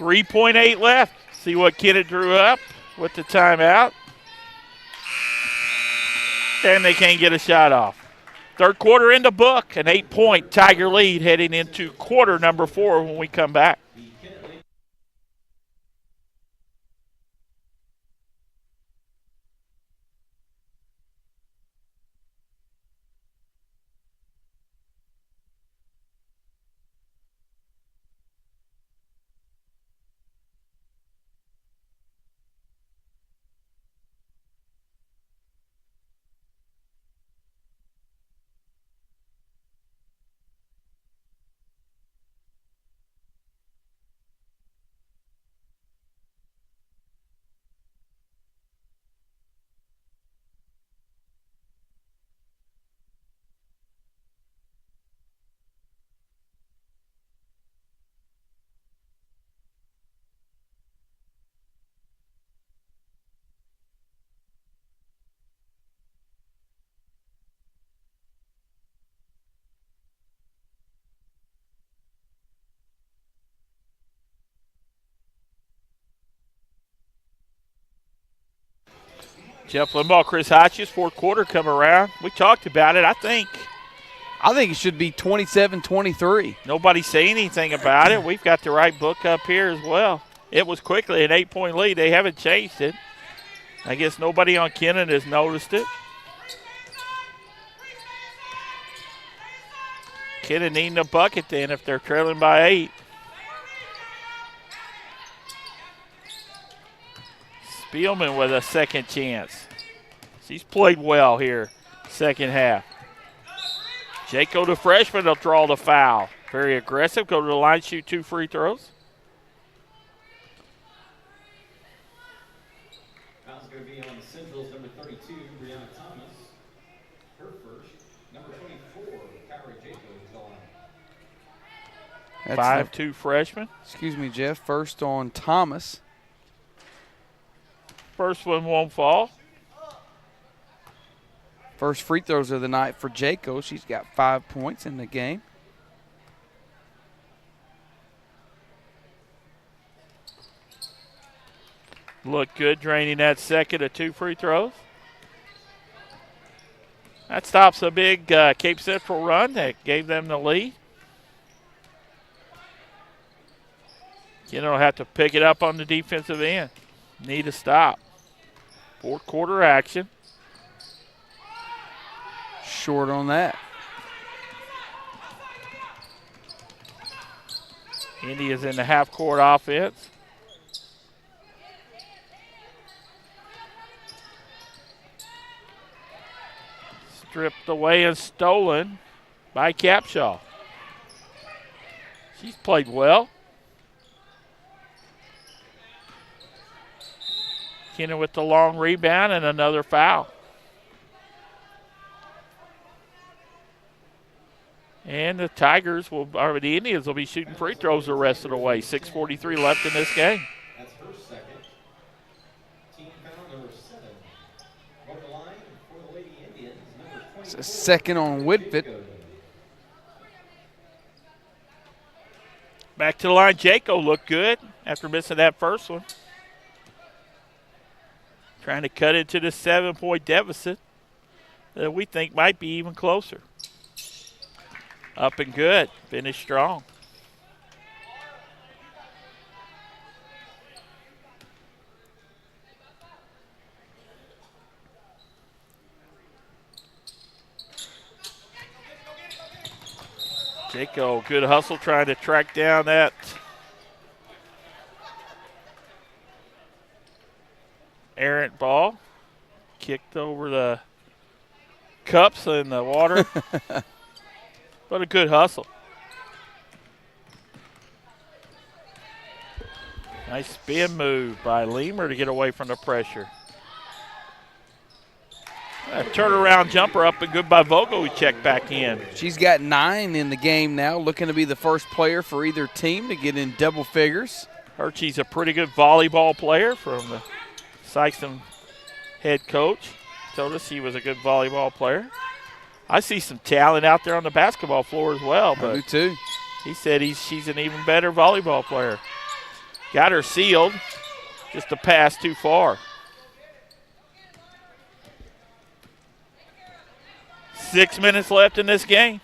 .8 left. See what Kennett drew up with the timeout. And they can't get a shot off. Third quarter in the book, an 8-point Tiger lead heading into quarter number 4 when we come back. Jeff Limbaugh, Chris Hodges, fourth quarter come around. We talked about it, I think it should be 27-23. Nobody say anything about it. We've got the right book up here as well. It was quickly an 8-point lead. They haven't changed it. I guess nobody on Kennett has noticed it. Kennett needing a bucket then if they're trailing by 8. Spielman with a second chance. She's played well here, second half. Jaco, the freshman, will draw the foul. Very aggressive. Go to the line, shoot 2 free throws. Foul's going to be on the Central's number 32, Brianna Thomas. Her first. Number 24, Kyra Jaco is on. 5'2" freshman. Excuse me, Jeff. First on Thomas. First one won't fall. First free throws of the night for Jaco. She's got 5 points in the game. Look good draining that second of 2 free throws. That stops a big Cape Central run that gave them the lead. You don't have to pick it up on the defensive end. Need a stop. Fourth quarter action. Short on that. India's in the half-court offense. Stripped away and stolen by Capshaw. She's played well. Kennett with the long rebound and another foul. And the the Indians will be shooting free throws the rest of the way. 6:43 left in this game. That's her second. Team foul number 7. On the line for the Lady Indians, number 20. It's a second on Whitford. Back to the line, Jaco looked good after missing that first one. Trying to cut into the 7-point deficit that we think might be even closer. Up and good. Finished strong. Jaco, good hustle trying to track down that errant ball. Kicked over the cups in the water. But a good hustle. Nice spin move by Leamer to get away from the pressure. A turnaround jumper up and good by Vogel, who checked back in. She's got 9 in the game now, looking to be the first player for either team to get in double figures. Heard she's a pretty good volleyball player from the Sykeston head coach. Told us he was a good volleyball player. I see some talent out there on the basketball floor as well. But I do too. He said she's an even better volleyball player. Got her sealed, just a pass too far. 6 minutes left in this game.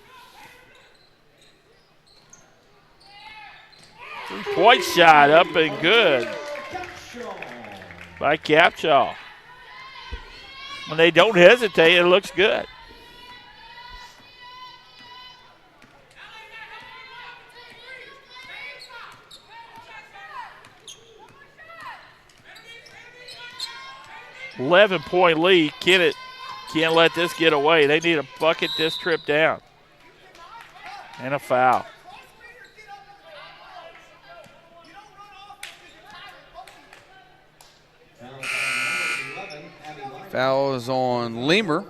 3-point shot up and good by Capshaw. When they don't hesitate, it looks good. .11 lead. Kennett can't let this get away. They need to bucket this trip down. And a foul. Foul is on Leamer.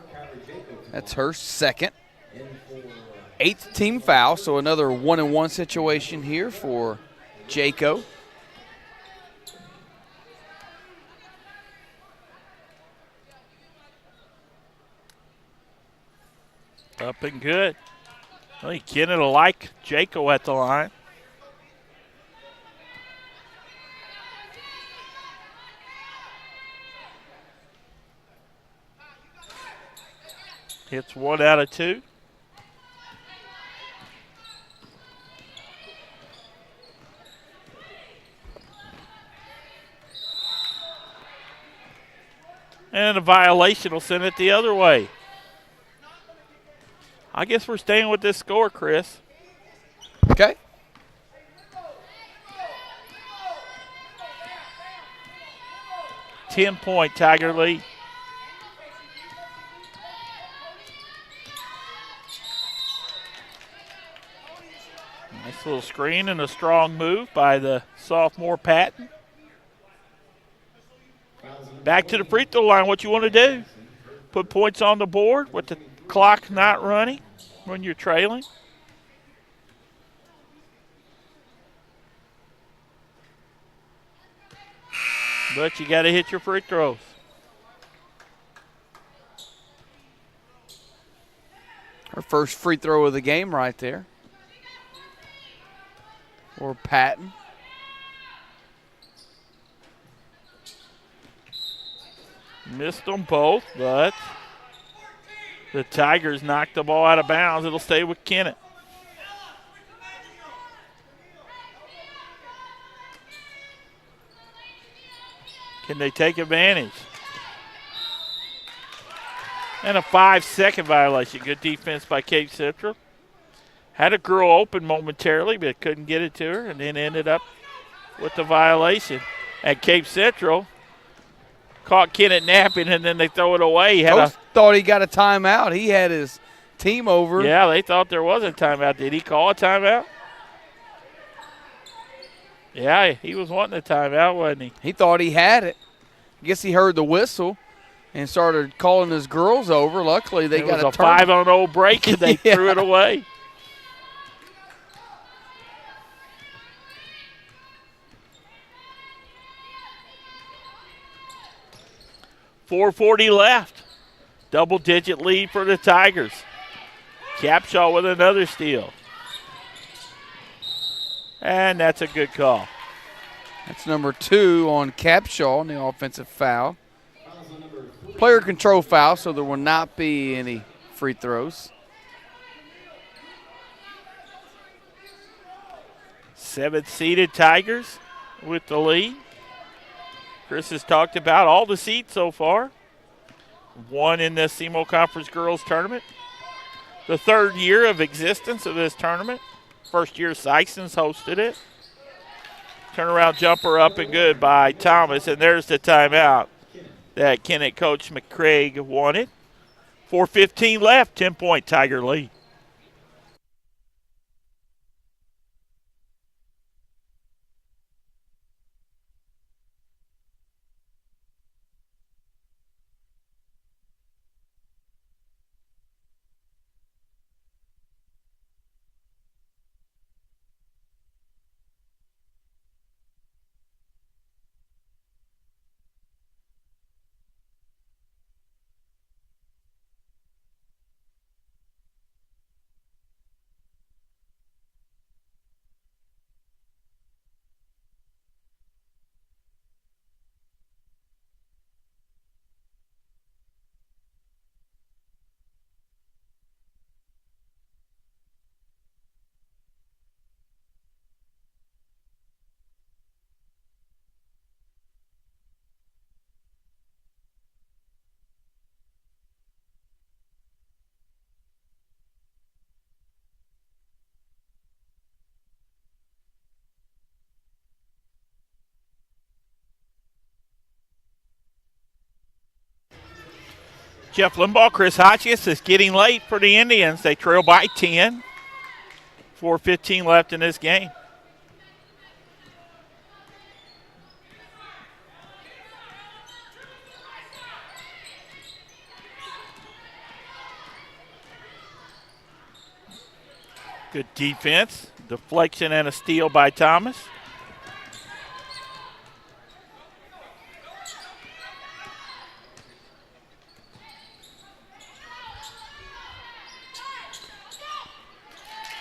That's her second. 8th team foul, so another 1-and-1 situation here for Jaco. Up and good. I think Kennett will like Jaco at the line. Hits 1 out of 2. And a violation will send it the other way. I guess we're staying with this score, Chris. Okay. .10 Tiger lead. Nice little screen and a strong move by the sophomore Patton. Back to the free throw line. What you want to do? Put points on the board with the clock not running when you're trailing. But you got to hit your free throws. Her first free throw of the game right there. Or Patton. Missed them both, but the Tigers knocked the ball out of bounds. It'll stay with Kennett. Can they take advantage? And a 5-second violation. Good defense by Cape Central. Had a girl open momentarily, but couldn't get it to her, and then ended up with the violation. At Cape Central, caught Kennett napping, and then they throw it away. Coach thought he got a timeout. He had his team over. Yeah, they thought there was a timeout. Did he call a timeout? Yeah, he was wanting a timeout, wasn't he? He thought he had it. I guess he heard the whistle and started calling his girls over. Luckily, they got a 5-0 break, and they threw it away. 4:40 left. Double-digit lead for the Tigers. Capshaw with another steal. And that's a good call. That's number 2 on Capshaw on the offensive foul. Player control foul, so there will not be any free throws. 7th-seeded Tigers with the lead. Chris has talked about all the seeds so far. One in the SEMO Conference Girls Tournament. The 3rd year of existence of this tournament. First year Sykeston's hosted it. Turnaround jumper up and good by Thomas, and there's the timeout that Kennett coach McCraig wanted. 4:15 left, 10-point Tiger lead. Jeff Limbaugh, Chris Hotchkiss is getting late for the Indians. They trail by 10. 4:15 left in this game. Good defense. Deflection and a steal by Thomas.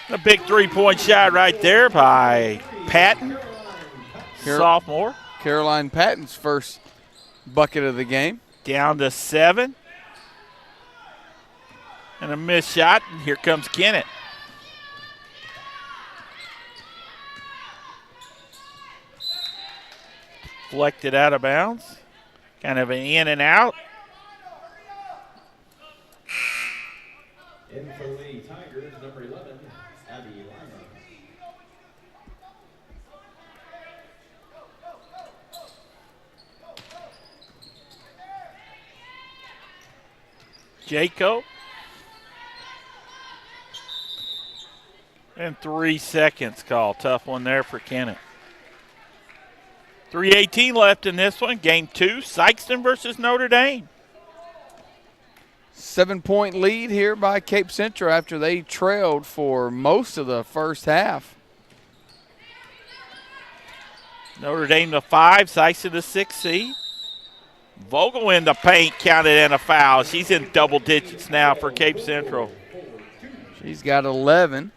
A big three-point shot right there by Patton, sophomore. Caroline Patton's first bucket of the game. Down to 7. And a missed shot, and here comes Kennett. Deflected out of bounds. Kind of an in and out. In for the Tigers, number 11, Abby Lima. Jaco. And 3 seconds call. Tough one there for Kennett. 3:18 left in this one. Game 2, Sykeston versus Notre Dame. 7-point lead here by Cape Central after they trailed for most of the first half. Notre Dame to 5, Sykeston to 6 seed. Vogel in the paint, counted and a foul. She's in double digits now for Cape Central. She's got 11.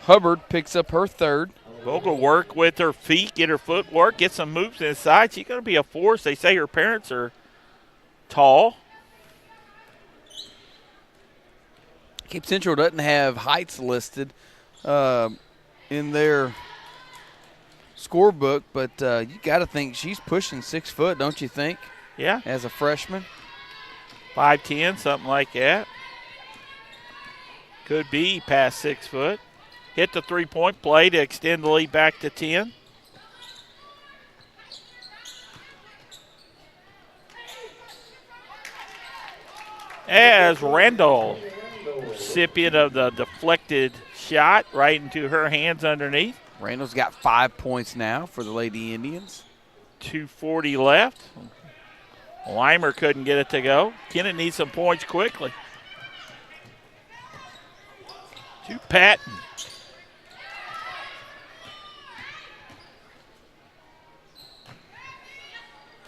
Hubbard picks up her 3rd. Vogel work with her feet, get her footwork, get some moves inside. She's going to be a force. They say her parents are tall. Cape Central doesn't have heights listed in their scorebook, but you got to think she's pushing 6 foot, don't you think? Yeah. As a freshman. 5'10", something like that. Could be past 6 foot. Hit the three-point play to extend the lead back to 10. As Randall, recipient of the deflected shot right into her hands underneath. Randall's got 5 points now for the Lady Indians. 2:40 left. Weimer couldn't get it to go. Kennett needs some points quickly. To Patton.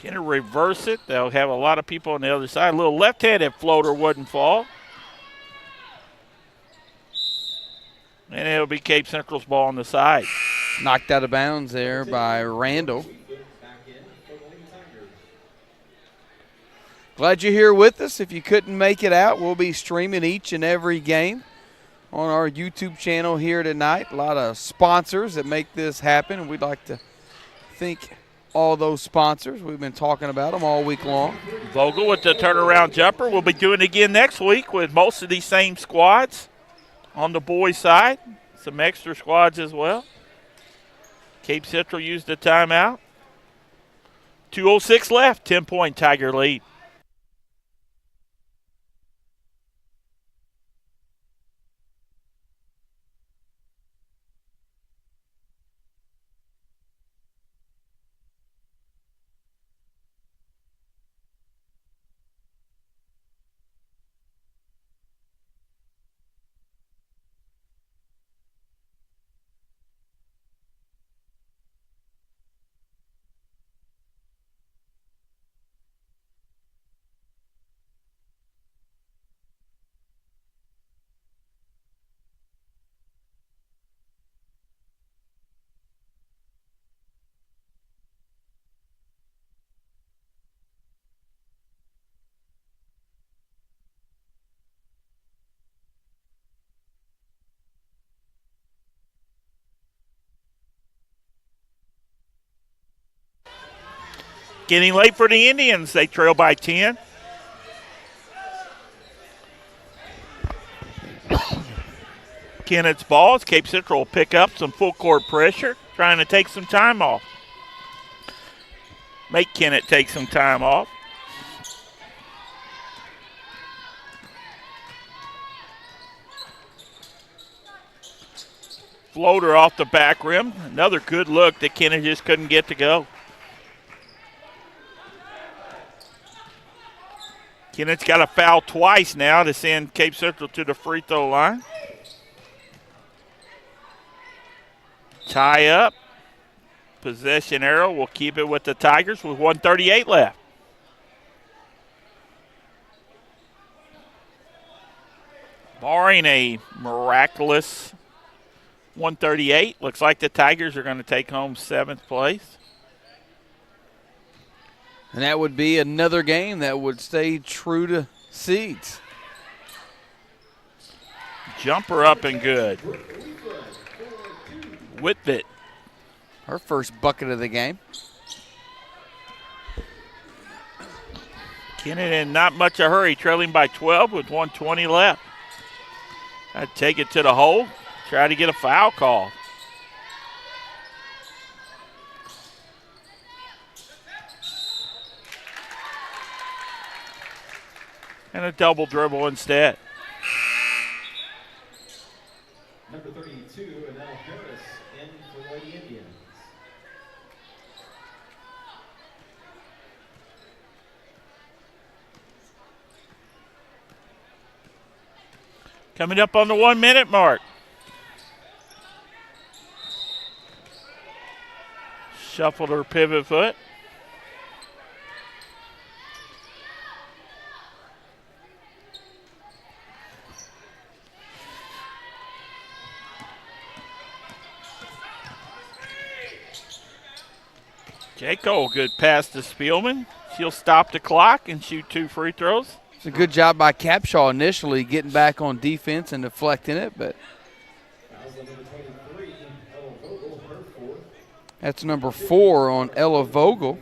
Kennett reverse it. They'll have a lot of people on the other side. A little left-handed floater wouldn't fall. And it'll be Cape Central's ball on the side. Knocked out of bounds there by Randall. Glad you're here with us. If you couldn't make it out, we'll be streaming each and every game on our YouTube channel here tonight. A lot of sponsors that make this happen, and we'd like to thank all those sponsors. We've been talking about them all week long. Vogel with the turnaround jumper. We'll be doing it again next week with most of these same squads on the boys' side. Some extra squads as well. Cape Central used the timeout. 2:06 left, 10-point Tiger lead. Getting late for the Indians. They trail by 10. Kennett's ball. Cape Central will pick up some full court pressure, trying to take some time off. Make Kennett take some time off. Floater off the back rim. Another good look that Kennett just couldn't get to go. Kennett's got to foul twice now to send Cape Central to the free throw line. Tie up. Possession arrow will keep it with the Tigers with 1:38 left. Barring a miraculous 138, looks like the Tigers are going to take home 7th place. And that would be another game that would stay true to seeds. Jumper up and good. With it. Her first bucket of the game. Kennett in not much a hurry, trailing by 12 with 1:20 left. I'd take it to the hole, try to get a foul call. And a double dribble instead. Number 32, Anel Harris, in for Lady Indians. Coming up on the 1 minute mark. Shuffled her pivot foot. Jaco, good pass to Spielman. She'll stop the clock and shoot 2 free throws. It's a good job by Capshaw initially getting back on defense and deflecting it, but that's number 4 on Ella Vogel.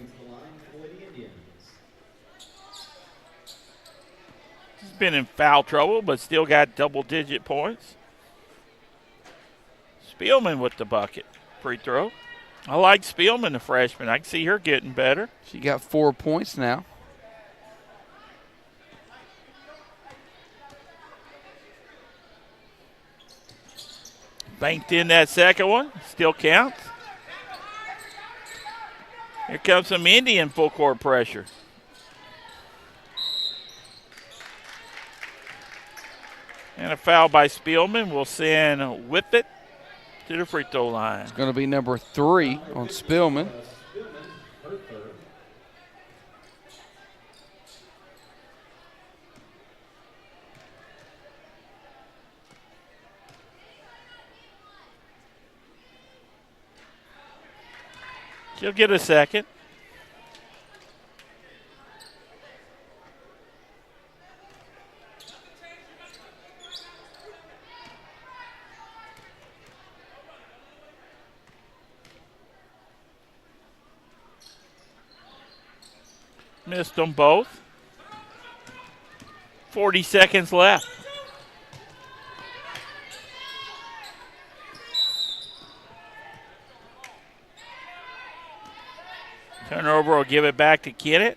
She's been in foul trouble, but still got double-digit points. Spielman with the bucket. Free throw. I like Spielman, the freshman. I can see her getting better. She got 4 points now. Banked in that second one. Still counts. Here comes some Indian full court pressure. And a foul by Spielman will send Whippet to the free throw line. It's going to be number 3 on Spielman. She'll get a second. Missed them both. 40 seconds left. Turnover will give it back to Kennett.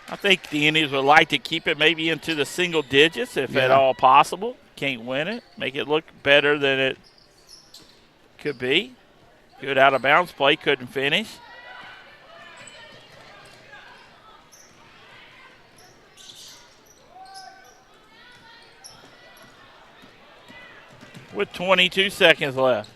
I think the Indians would like to keep it maybe into the single digits if at all possible. Can't win it. Make it look better than it could be. Good out of bounds play, couldn't finish. With 22 seconds left.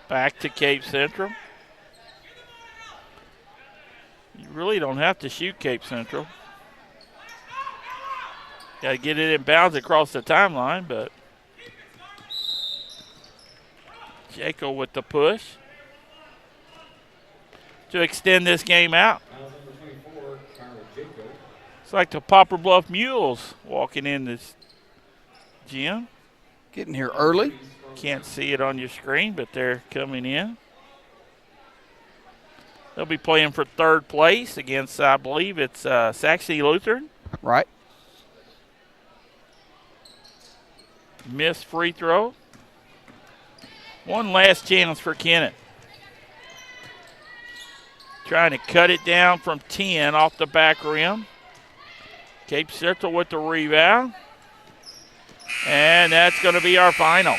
Back to Cape Central. You really don't have to shoot Cape Central. Got to get it in bounds across the timeline, but Jaco with the push to extend this game out. It's like the Poplar Bluff Mules walking in this gym. Getting here early. Can't see it on your screen, but they're coming in. They'll be playing for third place against, I believe it's Saxony Lutheran. Right. Missed free throw. One last chance for Kennett. Trying to cut it down from 10 off the back rim. Cape Central with the rebound. And that's going to be our final.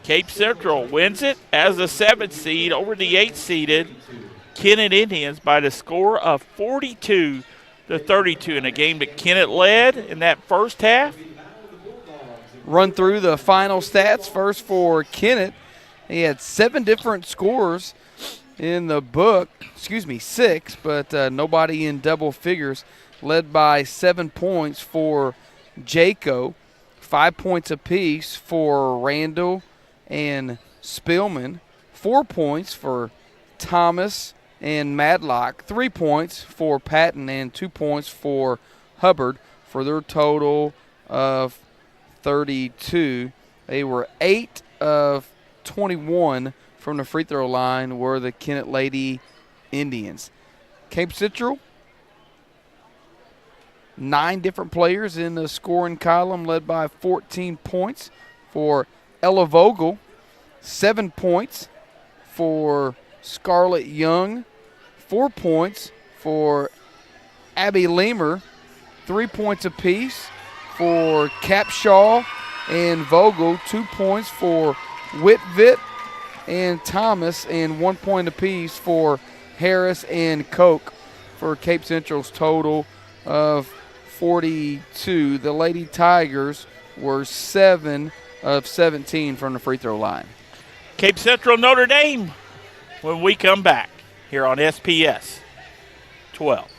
Cape Central wins it as the 7th seed over the 8th-seeded Kennett Indians by the score of 42-32 in a game that Kennett led in that first half. Run through the final stats first for Kennett. He had 7 different scores in the book, 6, but nobody in double figures, led by 7 points for Jaco, 5 points apiece for Randall and Spillman, 4 points for Thomas and Madlock, 3 points for Patton, and 2 points for Hubbard for their total of 32. They were 8 of 21 from the free throw line were the Kennett Lady Indians. Cape Central, 9 different players in the scoring column, led by 14 points for Ella Vogel, 7 points for Scarlett Young, 4 points for Abby Leamer, 3 points apiece for Capshaw and Vogel, 2 points for Whitvit and Thomas, and 1 point apiece for Harris and Koch for Cape Central's total of 42. The Lady Tigers were 7 of 17 from the free throw line. Cape Central, Notre Dame when we come back here on SPS 12.